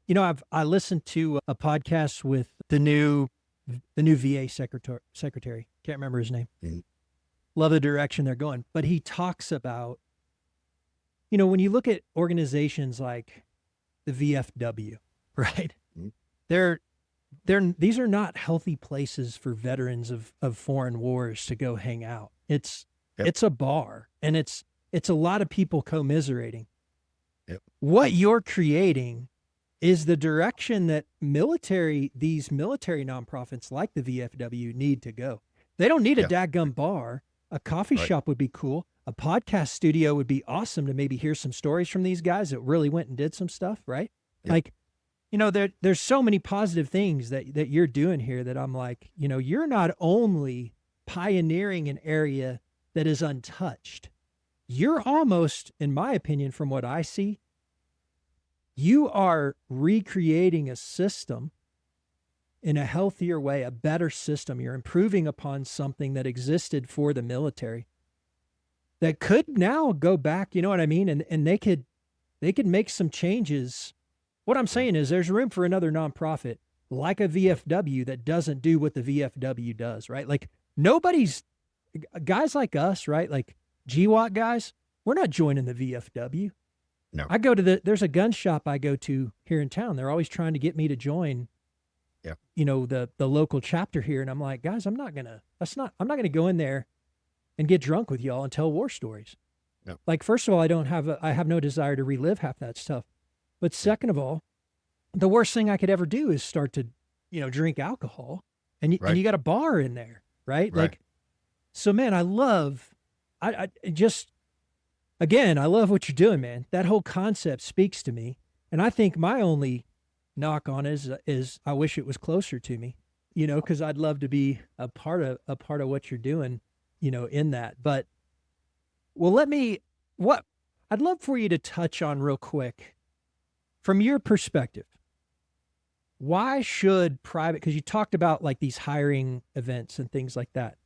I listened to a podcast with the new VA secretary. Can't remember his name. Mhm. Love the direction they're going. But he talks about, when you look at organizations like the VFW, right? Mhm. These are not healthy places for veterans of foreign wars to go hang out. It's a bar, and it's a lot of people commiserating. Yep. What you're creating is the direction that these military nonprofits like the VFW need to go. They don't need a dadgum bar. A coffee shop would be cool. A podcast studio would be awesome to maybe hear some stories from these guys that really went and did some stuff, right? Yep. Like, there's so many positive things that you're doing here that I'm like, you're not only pioneering an area that is untouched, you're almost, in my opinion, from what I see, you are recreating a system in a healthier way, a better system. You're improving upon something that existed for the military that could now go back, you know what I mean? And they could make some changes. What I'm saying is there's room for another nonprofit like a VFW that doesn't do what the VFW does, right? Like guys like us, right? Like GWAT guys, we're not joining the VFW. No. I go there's a gun shop I go to here in town. They're always trying to get me to join, the local chapter here. And I'm like, guys, I'm not going to go in there and get drunk with y'all and tell war stories. No. Like, first of all, I have no desire to relive half that stuff. But second of all, the worst thing I could ever do is start to, drink alcohol and you got a bar in there, right? Like, so man, I love what you're doing, man. That whole concept speaks to me. And I think my only knock on is I wish it was closer to me, cause I'd love to be a part of what you're doing, in that. But I'd love for you to touch on real quick from your perspective. Why should private, because you talked about like these hiring events and things like that.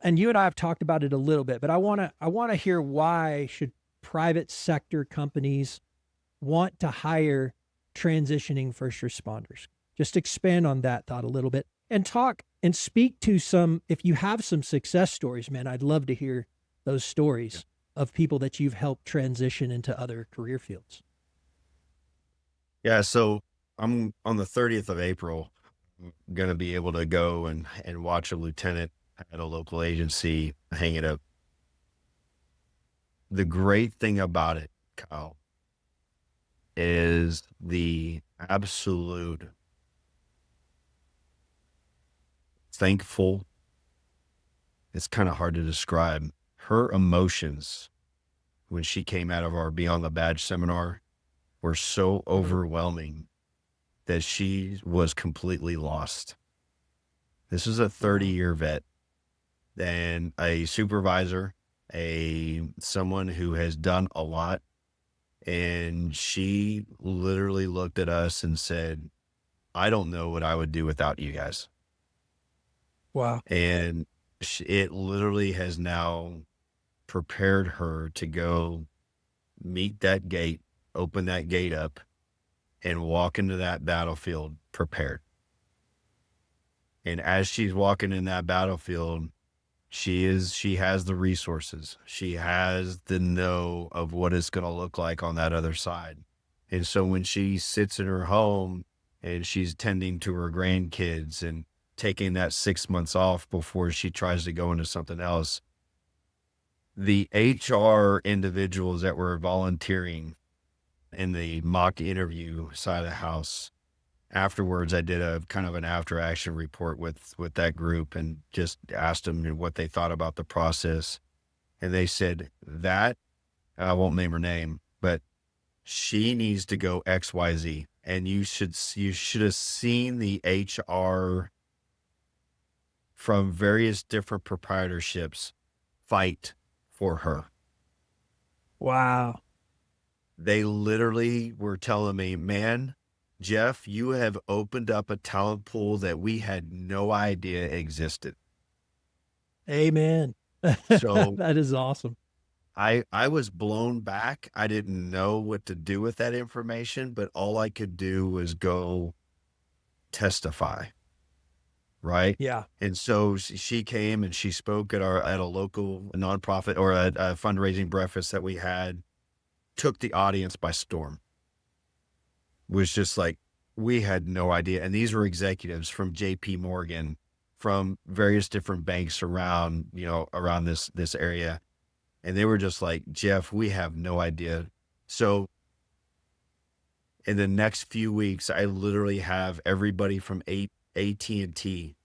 And you and I have talked about it a little bit, but I want to hear why should private sector companies want to hire transitioning first responders? Just expand on that thought a little bit and talk and speak to if you have some success stories, man, I'd love to hear those stories of people that you've helped transition into other career fields. Yeah. So I'm on the 30th of April, I'm going to be able to go and watch a lieutenant at a local agency hang it up. The great thing about it, Kyle, is the absolute thankful. It's kind of hard to describe her emotions when she came out of our Beyond the Badge seminar were so overwhelming that she was completely lost. This is a 30-year vet and a supervisor, someone who has done a lot. And she literally looked at us and said, I don't know what I would do without you guys. Wow. And it literally has now prepared her to go meet that gate, open that gate up, and walk into that battlefield prepared. And as she's walking in that battlefield, she has the resources. She has the know of what it's going to look like on that other side. And so when she sits in her home and she's tending to her grandkids and taking that 6 months off before she tries to go into something else. The HR individuals that were volunteering in the mock interview side of the house, afterwards, I did a kind of an after action report with that group and just asked them what they thought about the process. And they said that, I won't name her name, but she needs to go XYZ. And you should have seen the HR from various different proprietorships fight for her. Wow. They literally were telling me, man, Jeff, you have opened up a talent pool that we had no idea existed. Amen. So that is awesome. I was blown back. I didn't know what to do with that information, but all I could do was go testify. Right. Yeah. And so she came and she spoke at a local nonprofit or a fundraising breakfast that we had, took the audience by storm. Was just like, we had no idea. And these were executives from JP Morgan, from various different banks around, around this area. And they were just like, Jeff, we have no idea. So in the next few weeks, I literally have everybody from AT&T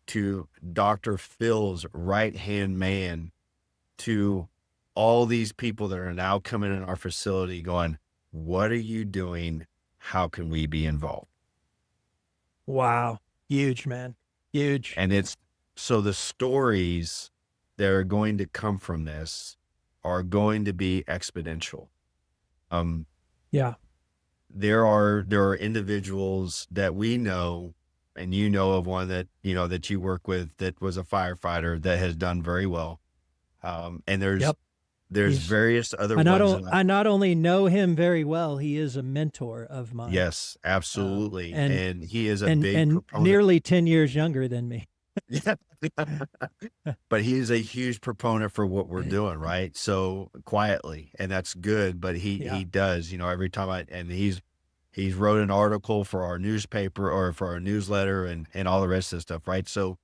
to Dr. Phil's right-hand man to all these people that are now coming in our facility going, what are you doing? How can we be involved? Wow. Huge, man. Huge. And so the stories that are going to come from this are going to be exponential. Yeah. There are individuals that we know, and you know of one that, that you work with that was a firefighter that has done very well. And there's various other ones. I not only know him very well, he is a mentor of mine. Yes, absolutely. And he is a big proponent. Nearly 10 years younger than me. Yeah. But he is a huge proponent for what we're doing, right? So quietly, and that's good. But he does, every time he's wrote an article for our newspaper or for our newsletter and all the rest of the stuff, right? So,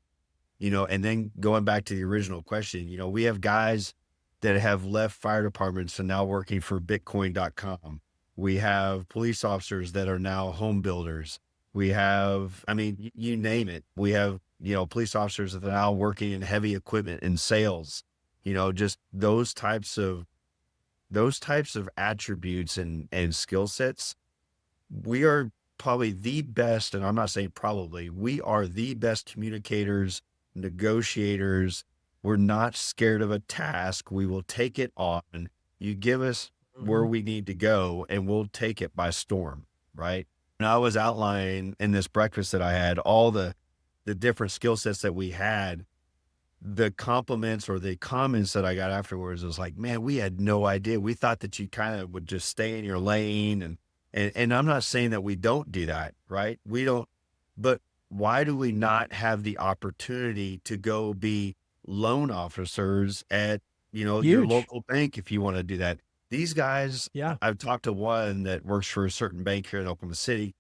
and then going back to the original question, we have guys that have left fire departments and now working for Bitcoin.com. We have police officers that are now home builders. We have, you name it. We have, police officers that are now working in heavy equipment and sales, just those types of attributes and skill sets. We are probably the best, and I'm not saying probably, we are the best communicators, negotiators. We're not scared of a task. We will take it on. You give us where we need to go and we'll take it by storm, right? And I was outlining in this breakfast that I had all the different skill sets that we had. The compliments or the comments that I got afterwards was like, man, we had no idea. We thought that you kind of would just stay in your lane. And I'm not saying that we don't do that, right? We don't, but why do we not have the opportunity to go be loan officers at, your local bank if you want to do that? These guys, I've talked to one that works for a certain bank here in Oklahoma City.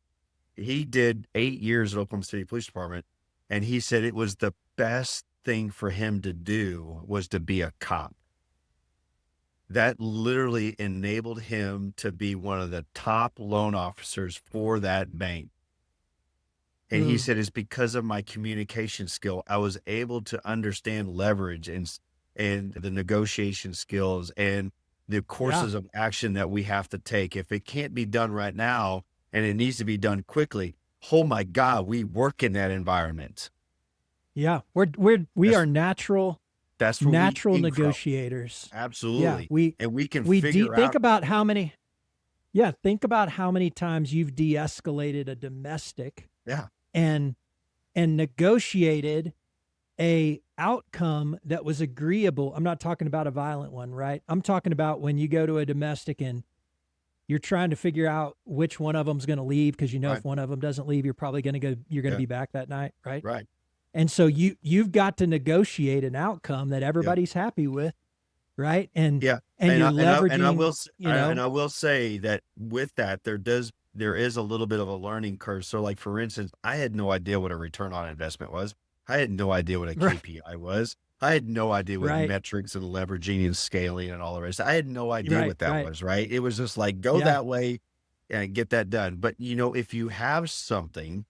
He did 8 years at Oklahoma City Police Department, and he said it was the best thing for him to do was to be a cop. That literally enabled him to be one of the top loan officers for that bank. And he said, it's because of my communication skill. I was able to understand leverage and the negotiation skills and the courses of action that we have to take. If it can't be done right now and it needs to be done quickly, oh my God, we work in that environment. Yeah. We are natural. That's where natural negotiators. Absolutely. Yeah, we can figure out. Think about how many times you've de-escalated a domestic. Yeah. And negotiated a outcome that was agreeable. I'm not talking about a violent one, right? I'm talking about when you go to a domestic and you're trying to figure out which one of them's going to leave, because if one of them doesn't leave, you're probably going to be back that night, right? Right. And so you've got to negotiate an outcome that everybody's happy with, right? And you're leveraging. And I will say that with that, there does there is a little bit of a learning curve. So like, for instance, I had no idea what a return on investment was. I had no idea what a Right. KPI was. I had no idea what Right. metrics and leveraging and scaling and all the rest. I had no idea Right. what that Right. was, right? It was just like, go Yeah. that way and get that done. But, if you have something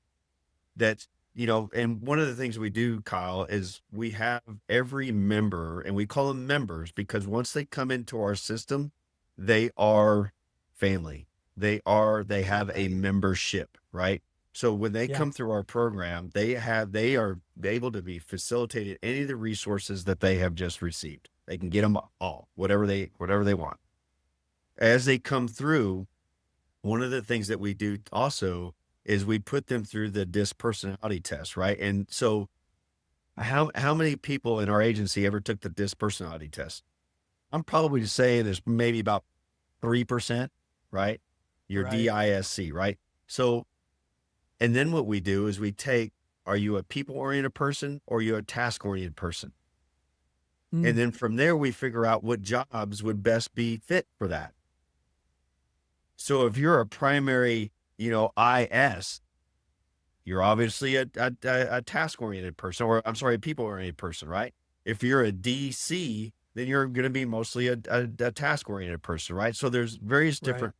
that's, and one of the things we do, Kyle, is we have every member, and we call them members because once they come into our system, they are family. They have a membership, right? So when they Yeah. come through our program, they are able to be facilitated any of the resources that they have just received. They can get them all, whatever they want. As they come through, one of the things that we do also is we put them through the DISC personality test, right? And so how many people in our agency ever took the DISC personality test? I'm probably saying there's maybe about 3%, right? Your Right. DISC, right? So, and then what we do is we take, are you a people-oriented person or are you a task-oriented person? And Mm. then from there, we figure out what jobs would best be fit for that. So if you're a primary, IS, you're obviously a task-oriented person, or I'm sorry, a people-oriented person, right? If you're a DC, then you're going to be mostly a task-oriented person, right? So there's various Right. different,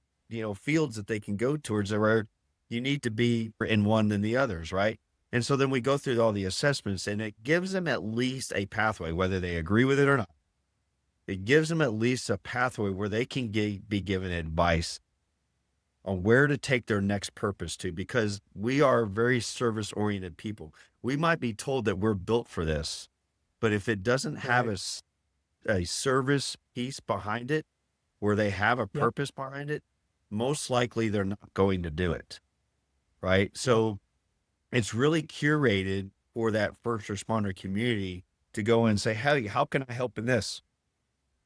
fields that they can go towards where you need to be in one than the others, right? And so then we go through all the assessments, and it gives them at least a pathway, whether they agree with it or not. It gives them at least a pathway where they can be given advice on where to take their next purpose to, because we are very service-oriented people. We might be told that we're built for this, but if it doesn't have Right. a service piece behind it, where they have a Yep. purpose behind it, most likely they're not going to do it, right? So it's really curated for that first responder community to go and say, hey, how can I help in this?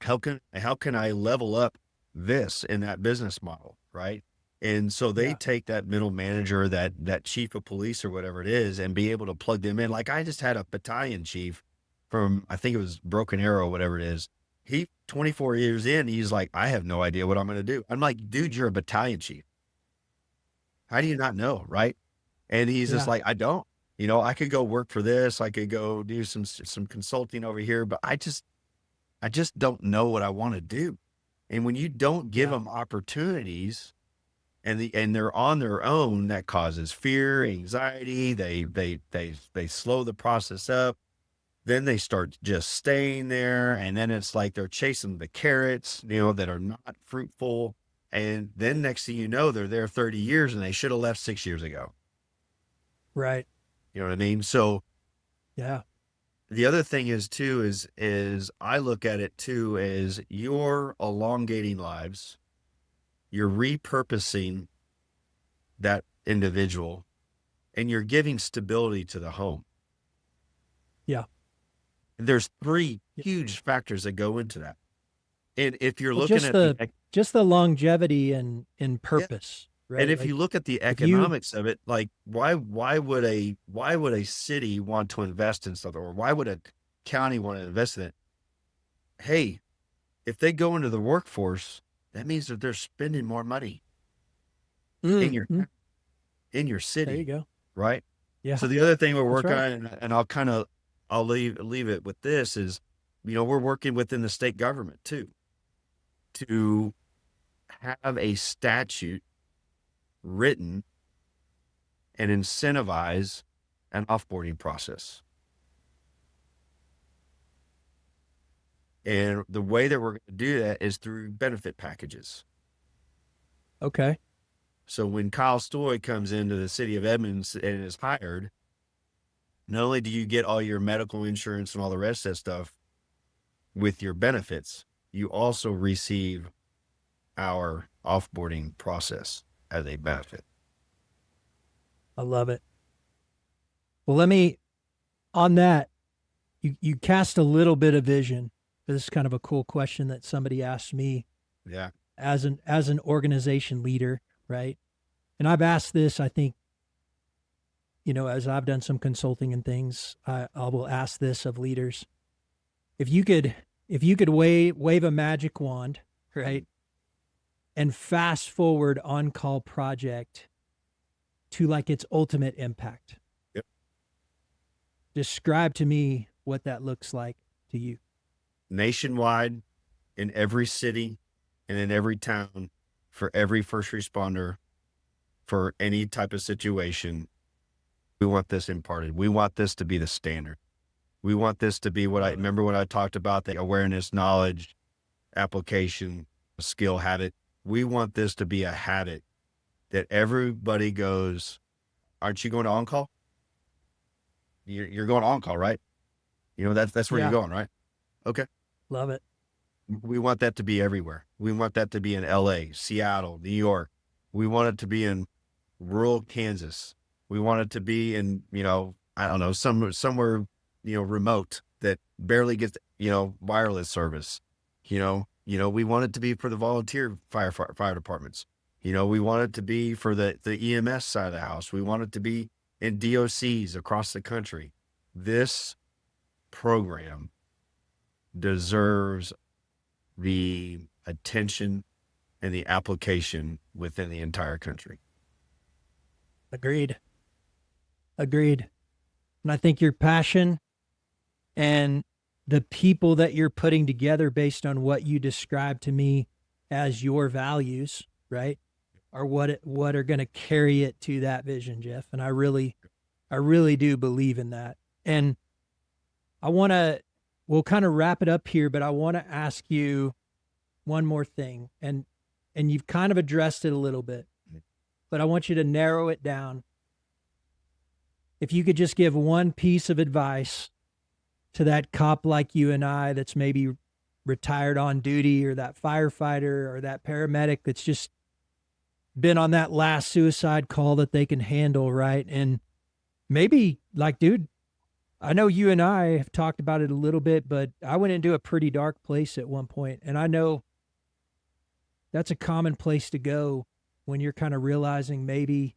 How can I level up this in that business model, right? And so they Yeah. take that middle manager, that chief of police or whatever it is, and be able to plug them in. Like I just had a battalion chief from, I think it was Broken Arrow, whatever it is. He 24 years in, he's like, I have no idea what I'm going to do. I'm like, dude, you're a battalion chief. How do you not know, right? And he's just Yeah. like, I don't. I could go work for this. I could go do some consulting over here, but I just don't know what I want to do. And when you don't give Yeah. them opportunities, and they're on their own, that causes fear, anxiety. They slow the process up. Then they start just staying there, and then it's like they're chasing the carrots, that are not fruitful. And then next thing you know, they're there 30 years, and they should have left 6 years ago. Right. You know what I mean? So Yeah. the other thing is too, is I look at it too as you're elongating lives. You're repurposing that individual, and you're giving stability to the home. Yeah. And there's 3 Yeah. huge factors that go into that. And if you're Well, looking at just the longevity and purpose, and right? if Like you look at the if you, economics of it, like why would a city want to invest in something, or why would a county want to invest in it? Hey, if they go into the workforce, that means that they're spending more money in your Mhm. in your There you city, go. right? Yeah. So the other thing we're That's working right. on, and I'll leave it with this, is, we're working within the state government too, to have a statute written and incentivize an offboarding process. And the way that we're going to do that is through benefit packages. Okay. So when Kyle Stoy comes into the city of Edmonds and is hired, not only do you get all your medical insurance and all the rest of that stuff with your benefits, you also receive our offboarding process as a benefit. I love it. Well, on that, you cast a little bit of vision. This is kind of a cool question that somebody asked me Yeah. as an organization leader, right? And I've asked this, I think, as I've done some consulting and things, I will ask this of leaders. If you could wave a magic wand, right? and fast forward on-call project to like its ultimate impact. Yep. Describe to me what that looks like to you. Nationwide, in every city and in every town, for every first responder, for any type of situation, we want this imparted. We want this to be the standard. We want this to be what I remember when I talked about the awareness, knowledge, application, skill, habit. We want this to be a habit that everybody goes, aren't you going to on-call? You're going to on-call, right? That's where you're going, right? Okay. Love it. We want that to be everywhere. We want that to be in LA, Seattle, New York. We want it to be in rural Kansas. We want it to be in, I don't know, somewhere, remote that barely gets, wireless service. We want it to be for the volunteer fire departments. We want it to be for the EMS side of the house. We want it to be in DOCs across the country. This program deserves the attention and the application within the entire country. Agreed. And I think your passion and the people that you're putting together based on what you described to me as your values, right, are what are going to carry it to that vision, Jeff. And I really do believe in that. And we'll kind of wrap it up here, but I want to ask you one more thing. And you've kind of addressed it a little bit, but I want you to narrow it down. If you could just give one piece of advice to that cop like you and I that's maybe retired on duty, or that firefighter or that paramedic that's just been on that last suicide call that they can handle, right? And maybe like, dude, I know you and I have talked about it a little bit, but I went into a pretty dark place at one point, and I know that's a common place to go when you're kind of realizing maybe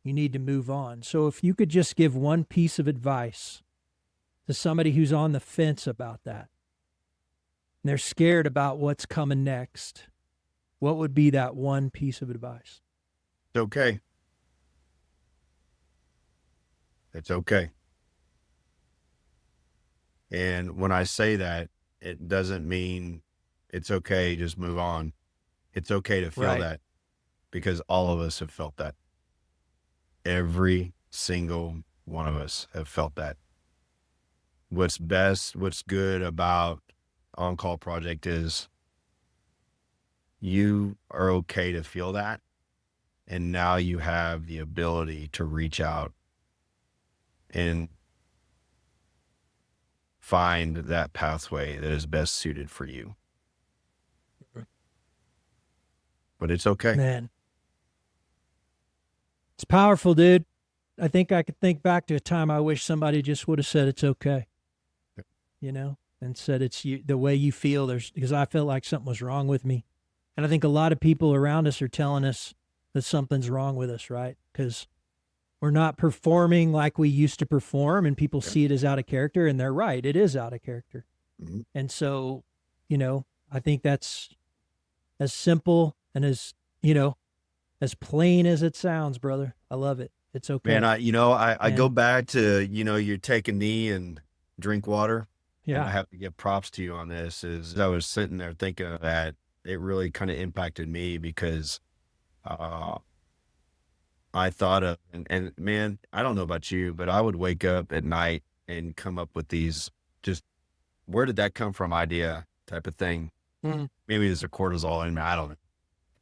you need to move on. So if you could just give one piece of advice to somebody who's on the fence about that, and they're scared about what's coming next, what would be that one piece of advice? It's okay. It's okay. And when I say that, it doesn't mean it's okay, just move on. It's okay to feel that, because all of us have felt that. Every single one of us have felt that. What's good about On-Call Project is you are okay to feel that. And now you have the ability to reach out and find that pathway that is best suited for you. But it's okay. Man, it's powerful, dude. I think I could think back to a time I wish somebody just would have said it's okay, and said it's you, the way you feel. Because I felt like something was wrong with me. And I think a lot of people around us are telling us that something's wrong with us, right? Because we're not performing like we used to perform, and people see it as out of character, and they're right. It is out of character. Mm-hmm. And so, I think that's as simple and as plain as it sounds, brother. I love it. It's okay. Man, I go back to, you take a knee and drink water. Yeah. And I have to give props to you on this. As I was sitting there thinking of that, it really kind of impacted me, because I thought of, and man, I don't know about you, but I would wake up at night and come up with these just, where did that come from idea type of thing. Mm-hmm. Maybe there's a cortisol in me. I don't know.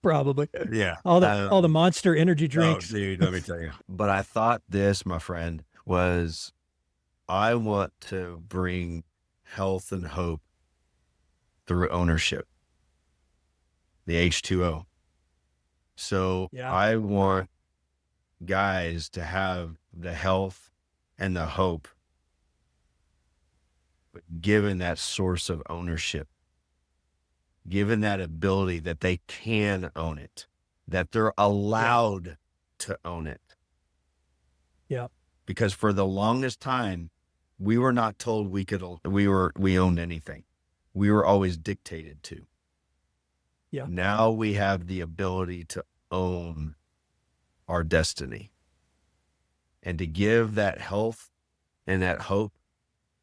Probably. Yeah. All the Monster energy drinks. Oh, dude, let me tell you. But I thought this, my friend, was I want to bring health and hope through ownership. The H2O. So I want guys to have the health and the hope, but given that source of ownership, given that ability that they can own it, that they're allowed to own it. Yeah. Because for the longest time, we were not told we owned anything. We were always dictated to. Yeah. Now we have the ability to own our destiny and to give that health and that hope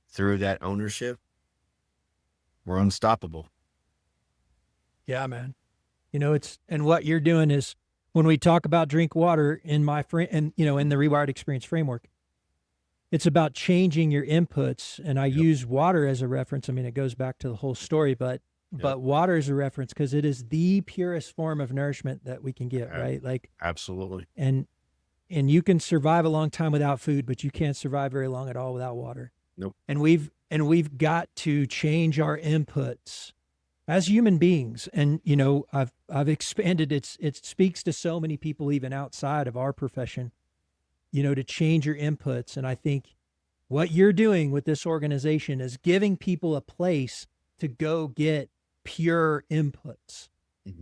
through that ownership. We're unstoppable. Yeah, man. And what you're doing is when we talk about drink water in my frame and, in the Rewired Experience framework, it's about changing your inputs. And I Yep. use water as a reference. I mean, it goes back to the whole story, but water is a reference because it is the purest form of nourishment that we can get, right? Like, absolutely. And you can survive a long time without food, but you can't survive very long at all without water. Nope. And we've got to change our inputs as human beings. And, I've expanded, it speaks to so many people, even outside of our profession, to change your inputs. And I think what you're doing with this organization is giving people a place to go get pure inputs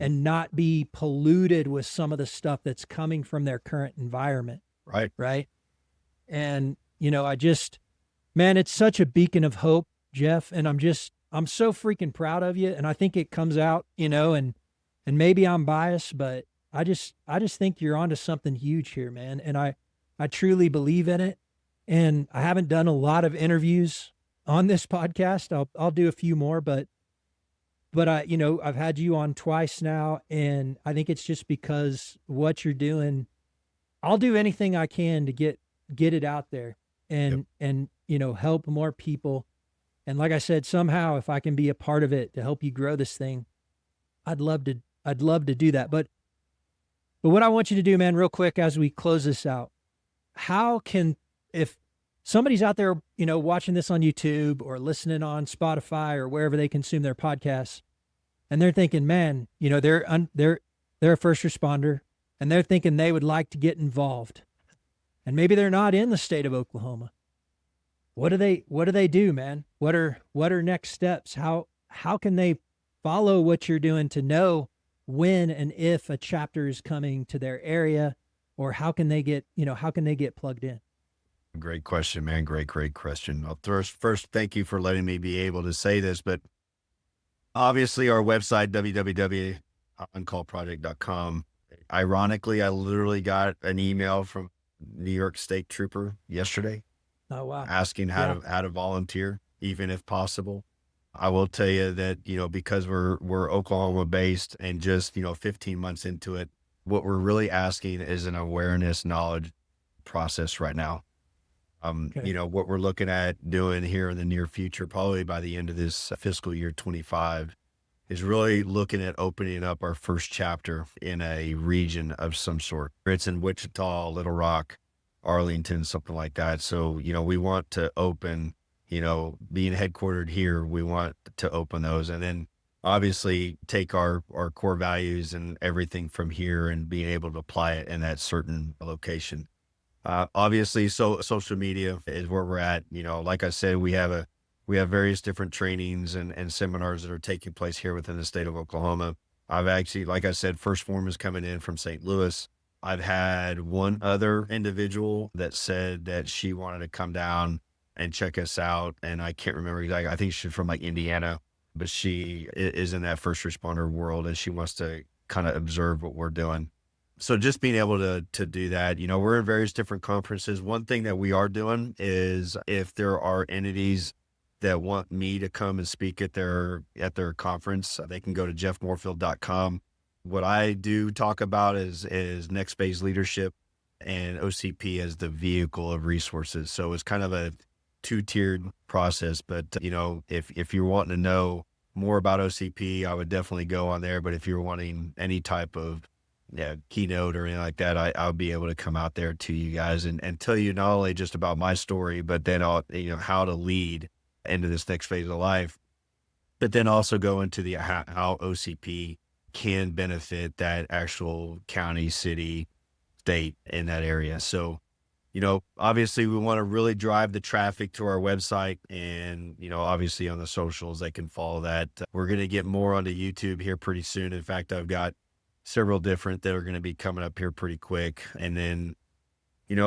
and not be polluted with some of the stuff that's coming from their current environment. Right. Right. And, man, it's such a beacon of hope, Jeff. And I'm so freaking proud of you. And I think it comes out, and maybe I'm biased, but I just think you're onto something huge here, man. And I truly believe in it. And I haven't done a lot of interviews on this podcast. I'll do a few more, but I've had you on twice now, and I think it's just because what you're doing. I'll do anything I can to get it out there and help more people. And like I said, somehow if I can be a part of it to help you grow this thing, I'd love to do that. But what I want you to do, man, real quick as we close this out, if somebody's out there, watching this on YouTube or listening on Spotify or wherever they consume their podcasts, and they're thinking, man, they're a first responder, and they're thinking they would like to get involved, and maybe they're not in the state of Oklahoma. What do they do, man? What are next steps? How can they follow what you're doing to know when and if a chapter is coming to their area, or how can they get plugged in? Great question, man. Great question. I'll first thank you for letting me be able to say this, but obviously our website, www.oncallproject.com. Ironically, I literally got an email from New York State Trooper yesterday. Oh, wow. Asking how to volunteer, even if possible. I will tell you that, because we're Oklahoma based and just, 15 months into it, what we're really asking is an awareness knowledge process right now. What we're looking at doing here in the near future, probably by the end of this fiscal year 25, is really looking at opening up our first chapter in a region of some sort. It's in Wichita, Little Rock, Arlington, something like that. So, we want to open, being headquartered here, we want to open those, and then obviously take our core values and everything from here and being able to apply it in that certain location. Obviously, social media is where we're at. Like I said, we have various different trainings and seminars that are taking place here within the state of Oklahoma. I've actually, like I said, First Form is coming in from St. Louis. I've had one other individual that said that she wanted to come down and check us out. And I can't remember exactly. I think she's from like Indiana, but she is in that first responder world and she wants to kind of observe what we're doing. So just being able to do that, we're in various different conferences. One thing that we are doing is if there are entities that want me to come and speak at their conference, they can go to jeffmorefield.com. What I do talk about is next phase leadership and OCP as the vehicle of resources. So it's kind of a two-tiered process, but if you're wanting to know more about OCP, I would definitely go on there. But if you're wanting any type of keynote or anything like that, I'll be able to come out there to you guys and tell you not only just about my story, but then how to lead into this next phase of life, but then also go into the how OCP can benefit that actual county, city, state in that area. So, obviously we want to really drive the traffic to our website and, obviously on the socials, they can follow that. We're going to get more onto YouTube here pretty soon. In fact, I've got several different that are going to be coming up here pretty quick. And then,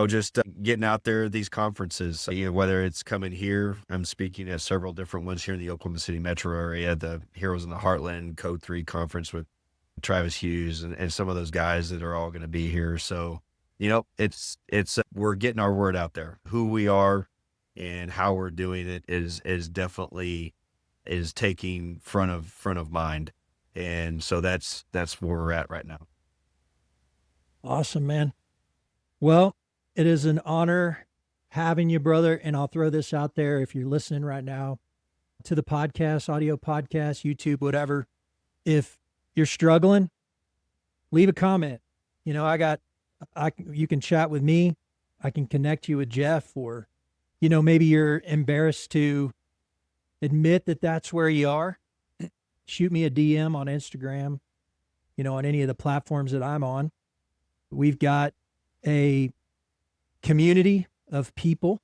just getting out there at these conferences, whether it's coming here, I'm speaking at several different ones here in the Oklahoma City metro area, the Heroes in the Heartland Code 3 conference with Travis Hughes and some of those guys that are all going to be here. So, it's we're getting our word out there. Who we are and how we're doing it is definitely is taking front of mind. And so that's where we're at right now. Awesome, man. Well, it is an honor having you, brother. And I'll throw this out there. If you're listening right now to the podcast, audio podcast, YouTube, whatever, if you're struggling, leave a comment. You can chat with me. I can connect you with Jeff, or, maybe you're embarrassed to admit that that's where you are. Shoot me a DM on Instagram, on any of the platforms that I'm on. We've got a community of people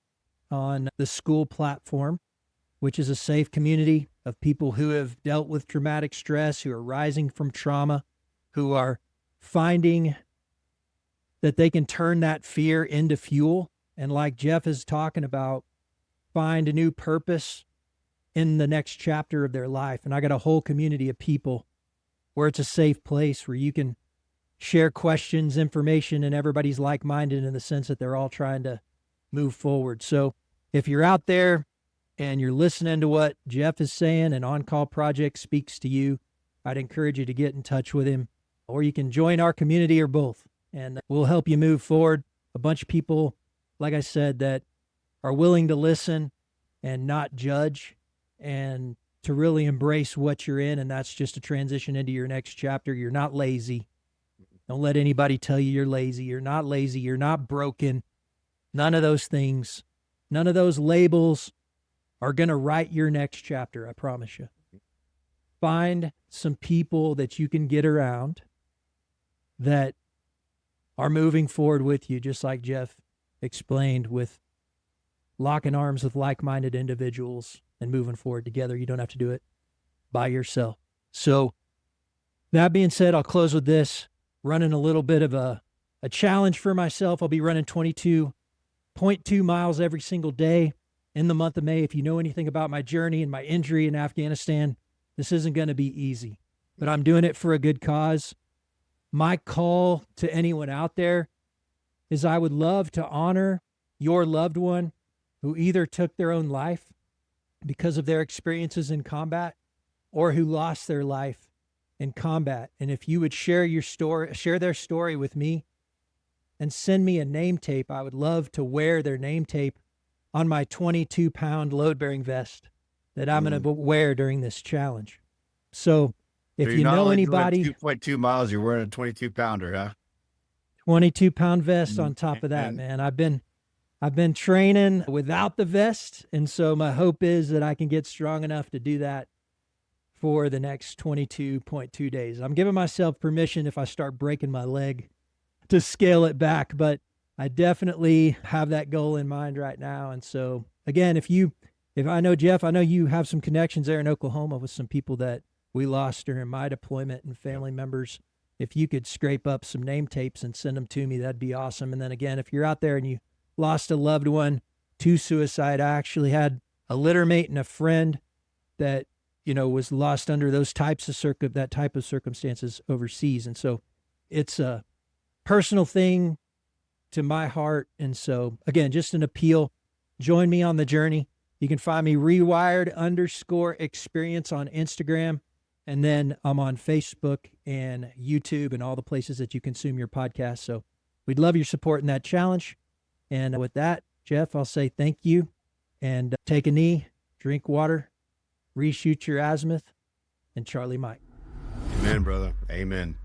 on the school platform, which is a safe community of people who have dealt with traumatic stress, who are rising from trauma, who are finding that they can turn that fear into fuel. And like Jeff is talking about, find a new purpose in the next chapter of their life. And I got a whole community of people where it's a safe place where you can share questions, information, and everybody's like-minded in the sense that they're all trying to move forward. So if you're out there and you're listening to what Jeff is saying and On Call Project speaks to you, I'd encourage you to get in touch with him, or you can join our community, or both, and we'll help you move forward. A bunch of people, like I said, that are willing to listen and not judge, and to really embrace what you're in. And that's just a transition into your next chapter. You're not lazy. Don't let anybody tell you you're lazy. You're not lazy. You're not broken. None of those things, none of those labels are going to write your next chapter. I promise you. Find some people that you can get around that are moving forward with you, just like Jeff explained, with locking arms with like-minded individuals and moving forward together. You don't have to do it by yourself. So that being said, I'll close with this. Running a little bit of a challenge for myself. I'll be running 22.2 miles every single day in the month of May. If you know anything about my journey and my injury in Afghanistan, this isn't going to be easy, but I'm doing it for a good cause. My call to anyone out there is I would love to honor your loved one who either took their own life because of their experiences in combat, or who lost their life in combat. And if you would share their story with me and send me a name tape, I would love to wear their name tape on my 22-pound load-bearing vest that I'm going to wear during this challenge. So if you know anybody, 2.2 miles, you're wearing a 22-pounder, huh? 22-pound vest on top of that, man. I've been training without the vest, and so my hope is that I can get strong enough to do that for the next 22.2 days. I'm giving myself permission, if I start breaking my leg, to scale it back, but I definitely have that goal in mind right now. And so again, if I know, Jeff, I know you have some connections there in Oklahoma with some people that we lost during my deployment and family members. If you could scrape up some name tapes and send them to me, that'd be awesome. And then again, if you're out there and you lost a loved one to suicide, I actually had a litter mate and a friend that, was lost under that type of circumstances overseas. And so it's a personal thing to my heart. And so again, just an appeal, join me on the journey. You can find me Rewired_Experience on Instagram. And then I'm on Facebook and YouTube and all the places that you consume your podcast. So we'd love your support in that challenge. And with that, Jeff, I'll say thank you, and take a knee, drink water, reshoot your azimuth, and Charlie Mike. Amen, brother. Amen.